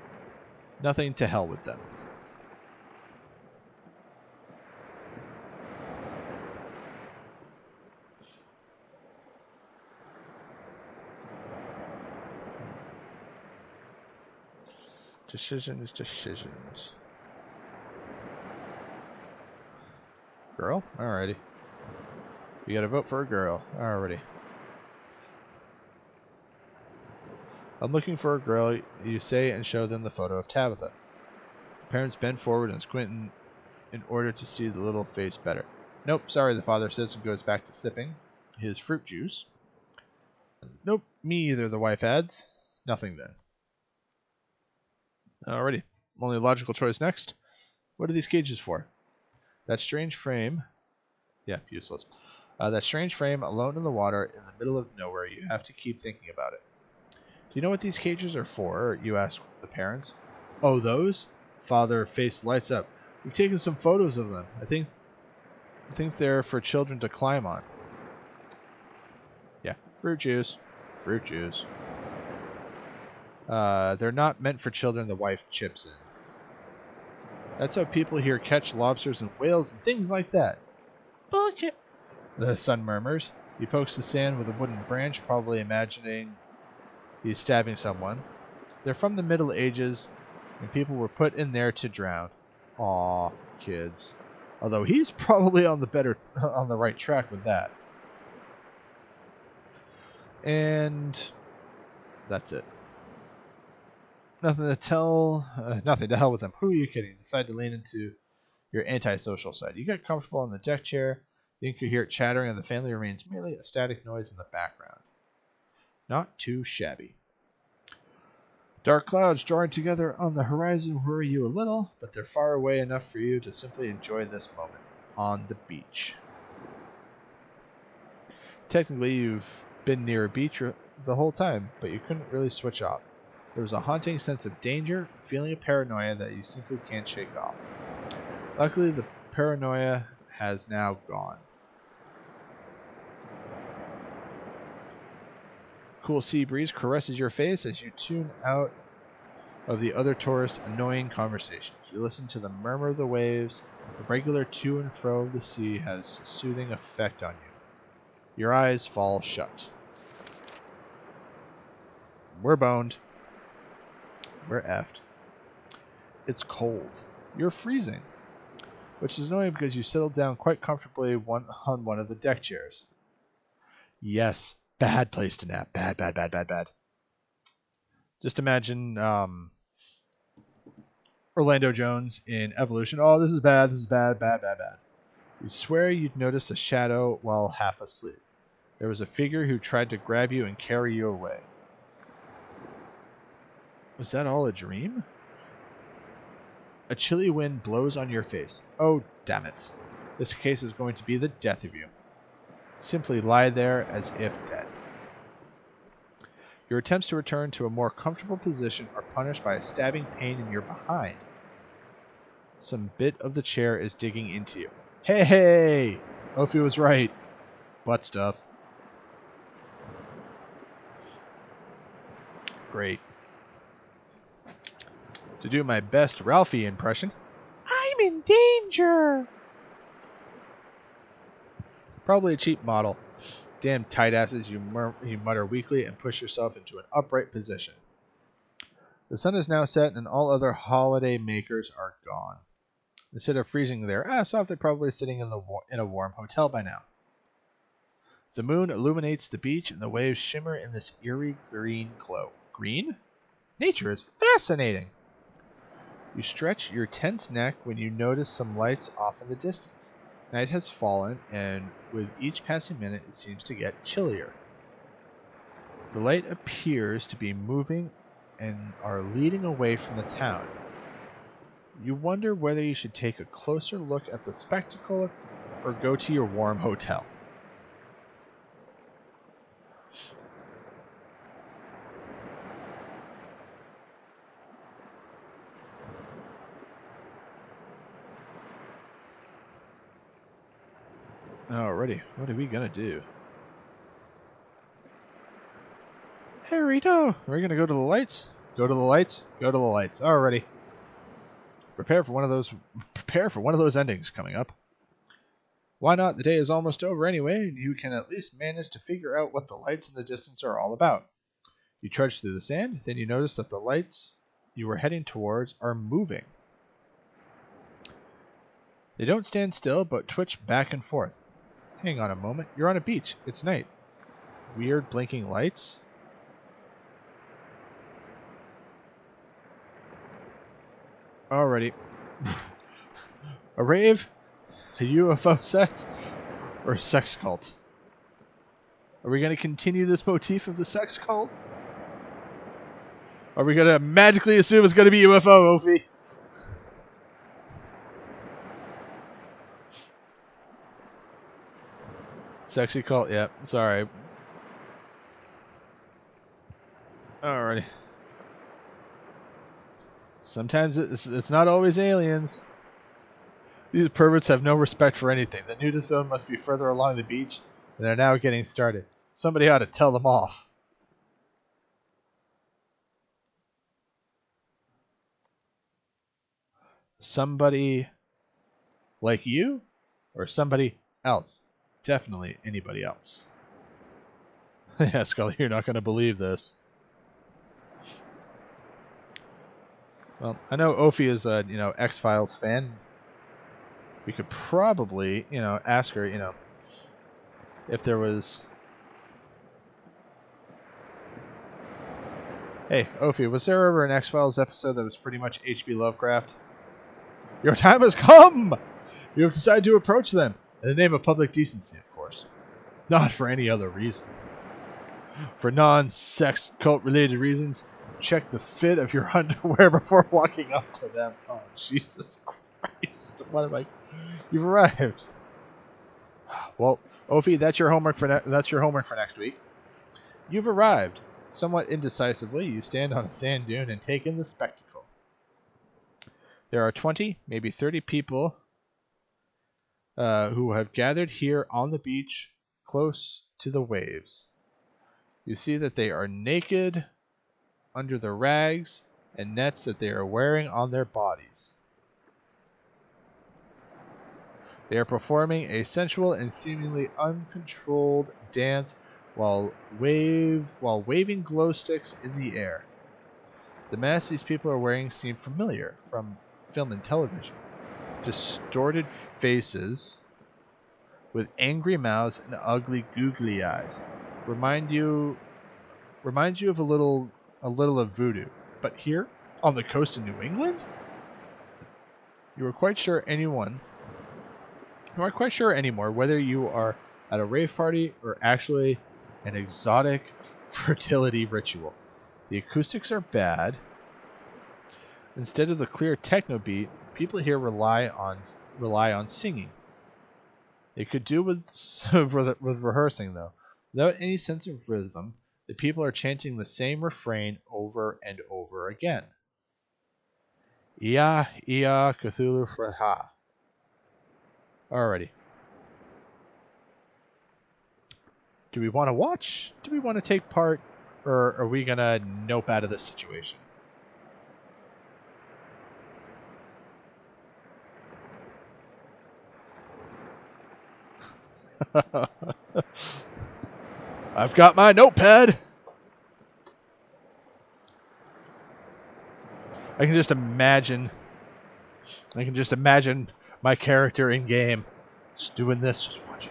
Nothing, to hell with them. Decisions. Girl? Alrighty. We gotta vote for a girl. Alrighty. I'm looking for a girl, you say, and show them the photo of Tabitha. Parents bend forward and squint in order to see the little face better. Nope, sorry, the father says, and goes back to sipping his fruit juice. Nope, me either, the wife adds. Nothing then. Alrighty. Only logical choice next. What are these cages for? That strange frame. Yeah, useless. That strange frame alone in the water in the middle of nowhere. You have to keep thinking about it. you know what these cages are for? You ask the parents. Oh, those? Father face lights up. We've taken some photos of them. I think they're for children to climb on. Yeah, fruit juice. Fruit juice. They're not meant for children, the wife chips in. That's how people here catch lobsters and whales and things like that. Bullshit, the son murmurs. He pokes the sand with a wooden branch, probably imagining he's stabbing someone. They're from the Middle Ages, and people were put in there to drown. Aw, kids. Although he's probably on the right track with that. And that's it. Nothing to hell with them. Who are you kidding? Decide to lean into your antisocial side. You get comfortable on the deck chair. You can hear it chattering, and the family remains merely a static noise in the background. Not too shabby. Dark clouds drawing together on the horizon worry you a little, but they're far away enough for you to simply enjoy this moment on the beach. Technically, you've been near a beach the whole time, but you couldn't really switch off. There was a haunting sense of danger, a feeling of paranoia that you simply can't shake off. Luckily, the paranoia has now gone. Cool sea breeze caresses your face as you tune out of the other tourists' annoying conversations. You listen to the murmur of the waves. The regular to and fro of the sea has a soothing effect on you. Your eyes fall shut. We're boned. We're effed. It's cold. You're freezing. Which is annoying because you settled down quite comfortably on one of the deck chairs. Yes, bad place to nap. Bad. Just imagine Orlando Jones in Evolution. Oh, this is bad. Bad. You swear you'd noticed a shadow while half asleep. There was a figure who tried to grab you and carry you away. Was that all a dream? A chilly wind blows on your face. Oh, damn it. This case is going to be the death of you. Simply lie there as if dead. Your attempts to return to a more comfortable position are punished by a stabbing pain in your behind. Some bit of the chair is digging into you. Hey! Ophi was right. Butt stuff. Great. To do my best Ralphie impression, I'm in danger! Probably a cheap model. Damn tight asses, you mutter weakly and push yourself into an upright position. The sun is now set and all other holiday makers are gone. Instead of freezing their ass off, they're probably sitting in a warm hotel by now. The moon illuminates the beach and the waves shimmer in this eerie green glow. Green? Nature is fascinating! You stretch your tense neck when you notice some lights off in the distance. Night has fallen, and with each passing minute it seems to get chillier. The light appears to be moving and are leading away from the town. You wonder whether you should take a closer look at the spectacle or go to your warm hotel. Alrighty, what are we gonna do? Hey Rito, we're gonna go to the lights? Go to the lights? Go to the lights. Alrighty. Prepare for one of those endings coming up. Why not? The day is almost over anyway, and you can at least manage to figure out what the lights in the distance are all about. You trudge through the sand, then you notice that the lights you were heading towards are moving. They don't stand still, but twitch back and forth. Hang on a moment, you're on a beach. It's night. Weird blinking lights? Alrighty. A rave? A UFO sect? Or a sex cult? Are we going to continue this motif of the sex cult? Are we going to magically assume it's going to be UFO, Ophi? Sexy cult, yep, sorry. Alrighty. Sometimes it's not always aliens. These perverts have no respect for anything. The nudist zone must be further along the beach, and they're now getting started. Somebody ought to tell them off. Somebody like you? Or somebody else? Definitely anybody else. Yeah, Scully, you're not going to believe this. Well, I know Ophi is a, X-Files fan. We could probably, ask her, if there was... Hey, Ophi, was there ever an X-Files episode that was pretty much H.P. Lovecraft? Your time has come! You have decided to approach them, in the name of public decency, of course. Not for any other reason. For non-sex cult-related reasons, check the fit of your underwear before walking up to them. Oh, Jesus Christ. What am I... You've arrived. Well, Ophi, that's your homework for next week. You've arrived. Somewhat indecisively, you stand on a sand dune and take in the spectacle. There are 20, maybe 30 people who have gathered here on the beach close to the waves. You see that they are naked under the rags and nets that they are wearing on their bodies. They are performing a sensual and seemingly uncontrolled dance while waving glow sticks in the air. The masks these people are wearing seem familiar from film and television. Distorted faces with angry mouths and ugly googly eyes. Reminds you of a little of voodoo. But here, on the coast of New England? You are quite sure anymore whether you are at a rave party or actually an exotic fertility ritual. The acoustics are bad. Instead of the clear techno beat, people here rely on singing. They could do with rehearsing though. Without any sense of rhythm, the people are chanting the same refrain over and over again. Ia, Ia, Cthulhu Fraha. Alrighty. Do we want to watch? Do we want to take part? Or are we going to nope out of this situation? I've got my notepad. I can just imagine my character in game just doing this, just watching.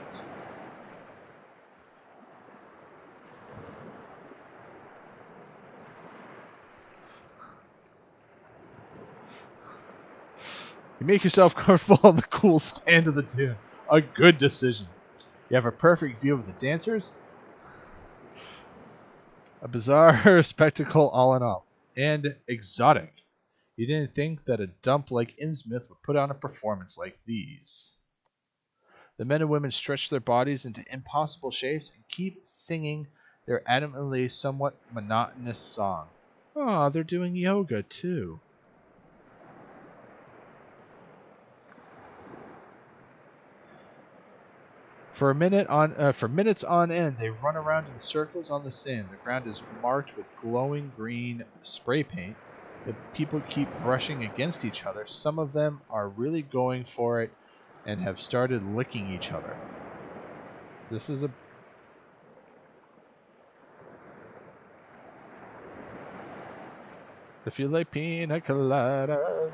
You make yourself comfortable on the cool sand of the dune. A good decision. You have a perfect view of the dancers. A bizarre spectacle all in all. And exotic. You didn't think that a dump like Innsmouth would put on a performance like these. The men and women stretch their bodies into impossible shapes and keep singing their adamantly somewhat monotonous song. Ah, they're doing yoga too. For minutes on end, they run around in circles on the sand. The ground is marked with glowing green spray paint. The people keep brushing against each other. Some of them are really going for it and have started licking each other. This is a... If you like pina colada,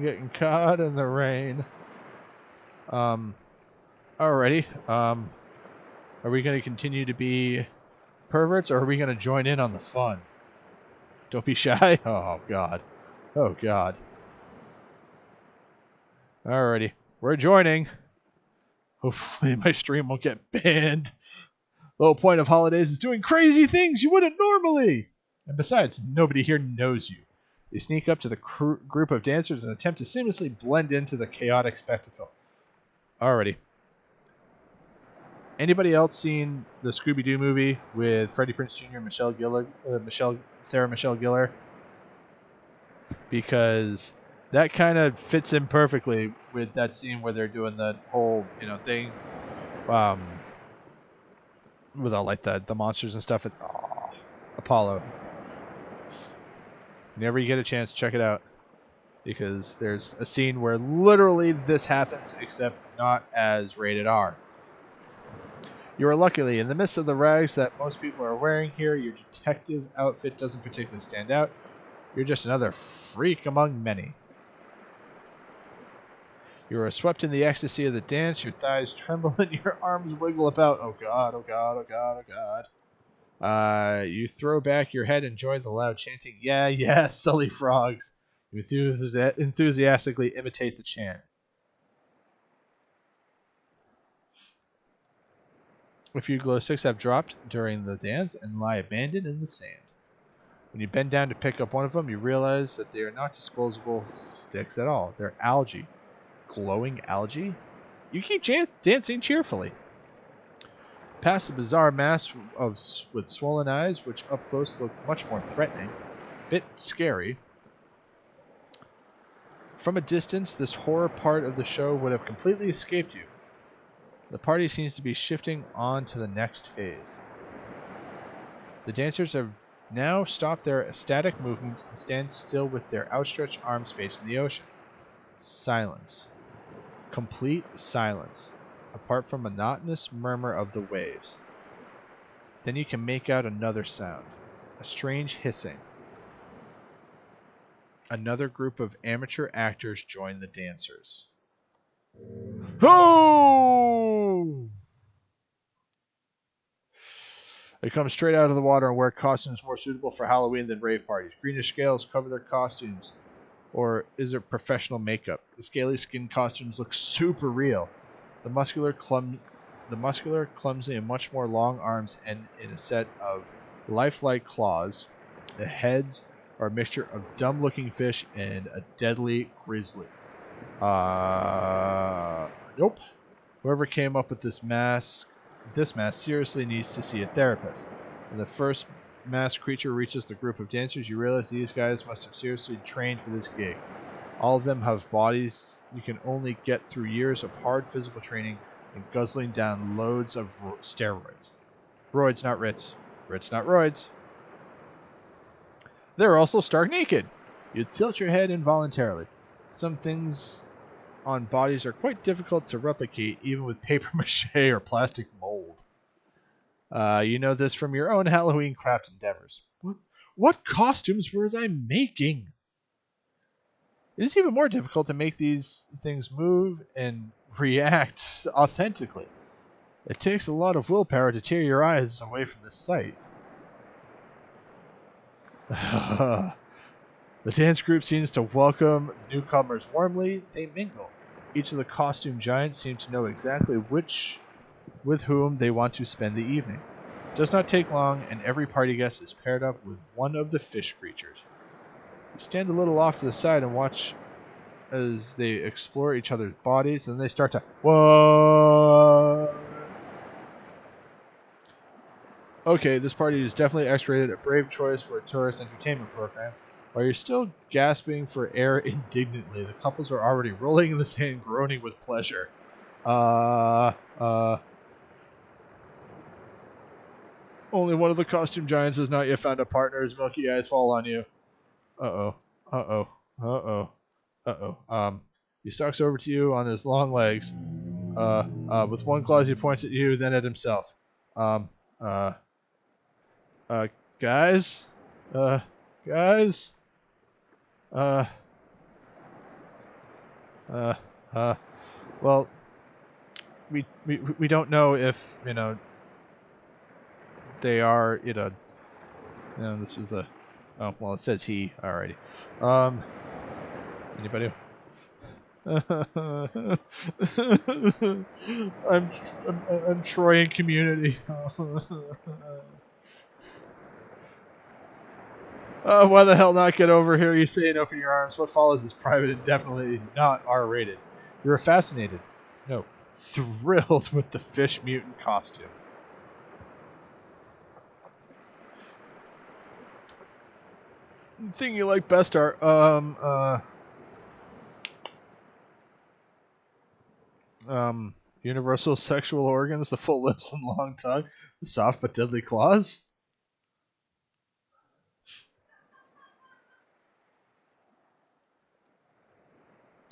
getting caught in the rain. Alrighty. Are we going to continue to be perverts, or are we going to join in on the fun? Don't be shy. Oh, God. Oh, God. Alrighty. We're joining. Hopefully my stream won't get banned. The whole point of holidays is doing crazy things you wouldn't normally. And besides, nobody here knows you. They sneak up to the group of dancers and attempt to seamlessly blend into the chaotic spectacle. Alrighty. Anybody else seen the Scooby-Doo movie with Freddie Prinze Jr. and Sarah Michelle Gellar? Because that kind of fits in perfectly with that scene where they're doing that whole, thing, with all like the monsters and stuff. Apollo. Whenever you get a chance, check it out, because there's a scene where literally this happens, except not as rated R. You are luckily in the midst of the rags that most people are wearing here. Your detective outfit doesn't particularly stand out. You're just another freak among many. You are swept in the ecstasy of the dance. Your thighs tremble and your arms wiggle about. Oh God, oh God, oh God, oh God. You throw back your head and join the loud chanting. Yeah, yeah, silly frogs. You enthusiastically imitate the chant. A few glow sticks have dropped during the dance and lie abandoned in the sand. When you bend down to pick up one of them, you realize that they are not disposable sticks at all. They're algae. Glowing algae? You keep dancing cheerfully. Past the bizarre mass with swollen eyes, which up close look much more threatening. Bit scary. From a distance, this horror part of the show would have completely escaped you. The party seems to be shifting on to the next phase. The dancers have now stop their ecstatic movements and stand still with their outstretched arms facing the ocean. Silence. Complete silence, apart from a monotonous murmur of the waves. Then you can make out another sound, a strange hissing. Another group of amateur actors join the dancers. Ho! They come straight out of the water and wear costumes more suitable for Halloween than rave parties. Greenish scales cover their costumes. Or is it professional makeup? The scaly skin costumes look super real. The muscular, clumsy, and much more long arms end in a set of lifelike claws. The heads are a mixture of dumb-looking fish and a deadly grizzly. Nope. Whoever came up with this mask seriously needs to see a therapist. When the first masked creature reaches the group of dancers, you realize these guys must have seriously trained for this gig. All of them have bodies you can only get through years of hard physical training and guzzling down loads of steroids. Roids, not Ritz. Ritz, not roids. They're also stark naked. You tilt your head involuntarily. Some things on bodies are quite difficult to replicate, even with paper mache or plastic mold. You know this from your own Halloween craft endeavors. What costumes was I making? It is even more difficult to make these things move and react authentically. It takes a lot of willpower to tear your eyes away from the sight. The dance group seems to welcome the newcomers warmly. They mingle. Each of the costume giants seem to know exactly with whom they want to spend the evening. It does not take long, and every party guest is paired up with one of the fish creatures. You stand a little off to the side and watch as they explore each other's bodies, and they start to, what? Okay, this party is definitely X-rated, a brave choice for a tourist entertainment program. While you're still gasping for air indignantly, the couples are already rolling in the sand, groaning with pleasure. Only one of the costume giants has not yet found a partner. His milky eyes fall on you. He stalks over to you on his long legs. With one claw he points at you, then at himself. Guys? Guys? Well, we don't know if, they are, this is a, oh, well, it says he already. Anybody? I'm Troy in Community. Why the hell not get over here? You say and open your arms. What follows is private and definitely not R-rated. You're fascinated. No. thrilled with the fish mutant costume. The thing you like best are universal sexual organs, the full lips and long tongue, the soft but deadly claws.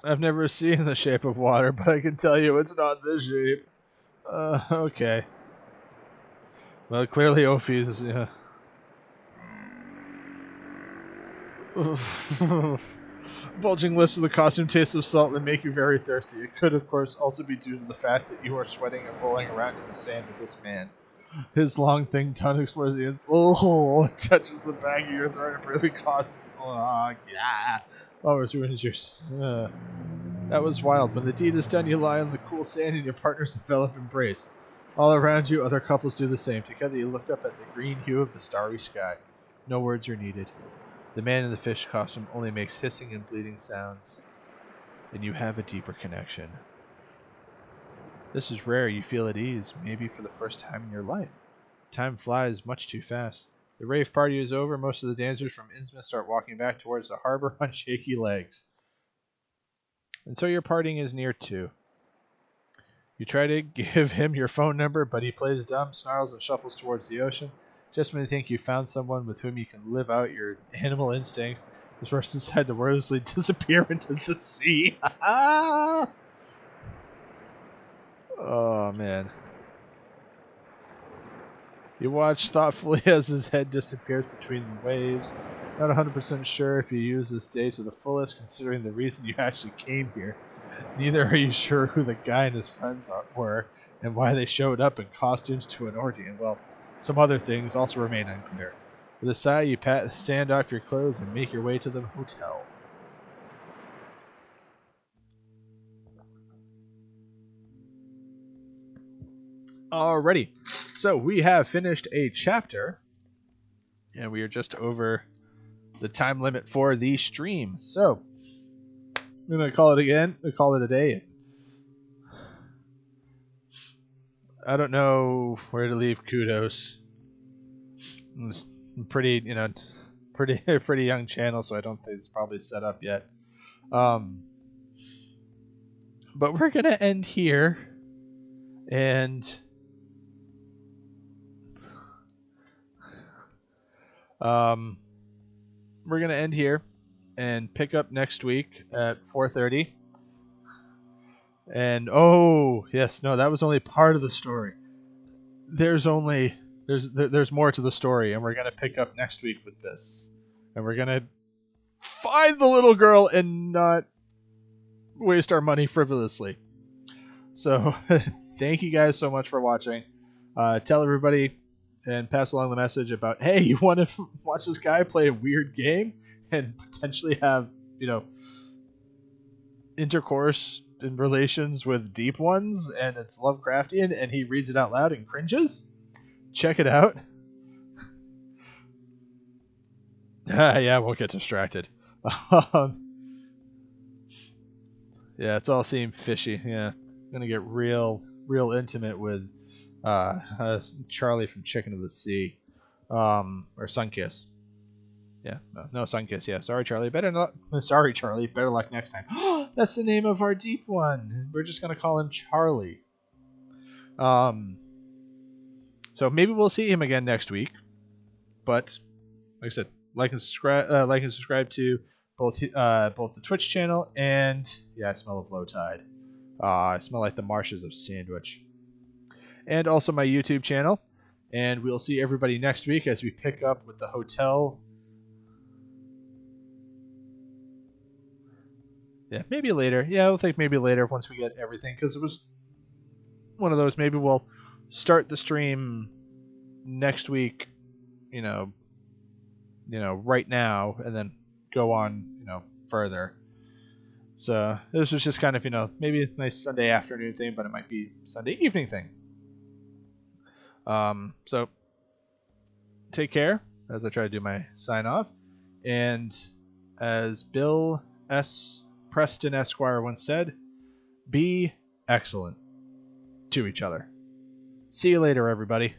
I've never seen The Shape of Water, but I can tell you it's not this shape. Okay. Well, clearly Ophi's, yeah. Bulging lips with the costume taste of salt and make you very thirsty. It could, of course, also be due to the fact that you are sweating and rolling around in the sand with this man. His long, thin tongue explores the it touches the back of your throat and really causes. Oh, yeah. Oh, it's ruined yours. That was wild. When the deed is done, you lie on the cool sand in your partner's enveloped embrace. All around you, other couples do the same. Together, you look up at the green hue of the starry sky. No words are needed. The man in the fish costume only makes hissing and bleeding sounds. And you have a deeper connection. This is rare. You feel at ease, maybe for the first time in your life. Time flies much too fast. The rave party is over. Most of the dancers from Innsmouth start walking back towards the harbor on shaky legs. And so your parting is near too. You try to give him your phone number, but he plays dumb, snarls, and shuffles towards the ocean. Just when you think you found someone with whom you can live out your animal instincts, this person decide to wordlessly disappear into the sea. Oh, man. You watch thoughtfully as his head disappears between the waves. Not 100% sure if you use this day to the fullest, considering the reason you actually came here. Neither are you sure who the guy and his friends were, and why they showed up in costumes to an orgy, and well, some other things also remain unclear. With a sigh, you pat the sand off your clothes and make your way to the hotel. Alrighty, so we have finished a chapter, and we are just over the time limit for the stream. So, I'm going to call it again. We'll call it a day. I don't know where to leave kudos. It's pretty, pretty young channel, so I don't think it's probably set up yet. But we're going to end here, and we're going to end here and pick up next week at 4:30. And oh, yes, no, that was only part of the story. There's more to the story, and we're going to pick up next week with this. And we're going to find the little girl and not waste our money frivolously. So, thank you guys so much for watching. Tell everybody and pass along the message about, hey, you want to watch this guy play a weird game and potentially have, intercourse and relations with deep ones, and it's Lovecraftian, and he reads it out loud and cringes? Check it out. Yeah, we'll get distracted. Yeah, it's all seem fishy. Yeah, I'm gonna get real intimate with Charlie from Chicken of the Sea, or Sunkiss. Yeah, no Sunkiss. Yeah, sorry Charlie. Sorry Charlie. Better luck next time. That's the name of our deep one. We're just gonna call him Charlie. So maybe we'll see him again next week. But like I said, like and subscribe to both the Twitch channel and I smell of low tide. I smell like the marshes of Sandwich. And also my YouTube channel. And we'll see everybody next week as we pick up with the hotel. Yeah, maybe later. Yeah, we'll think maybe later once we get everything, because it was one of those. Maybe we'll start the stream next week, right now, and then go on, further. So this was just kind of, maybe a nice Sunday afternoon thing, but it might be Sunday evening thing. So take care as I try to do my sign off, and as Bill S. Preston Esquire once said, be excellent. to each other. See you later, everybody.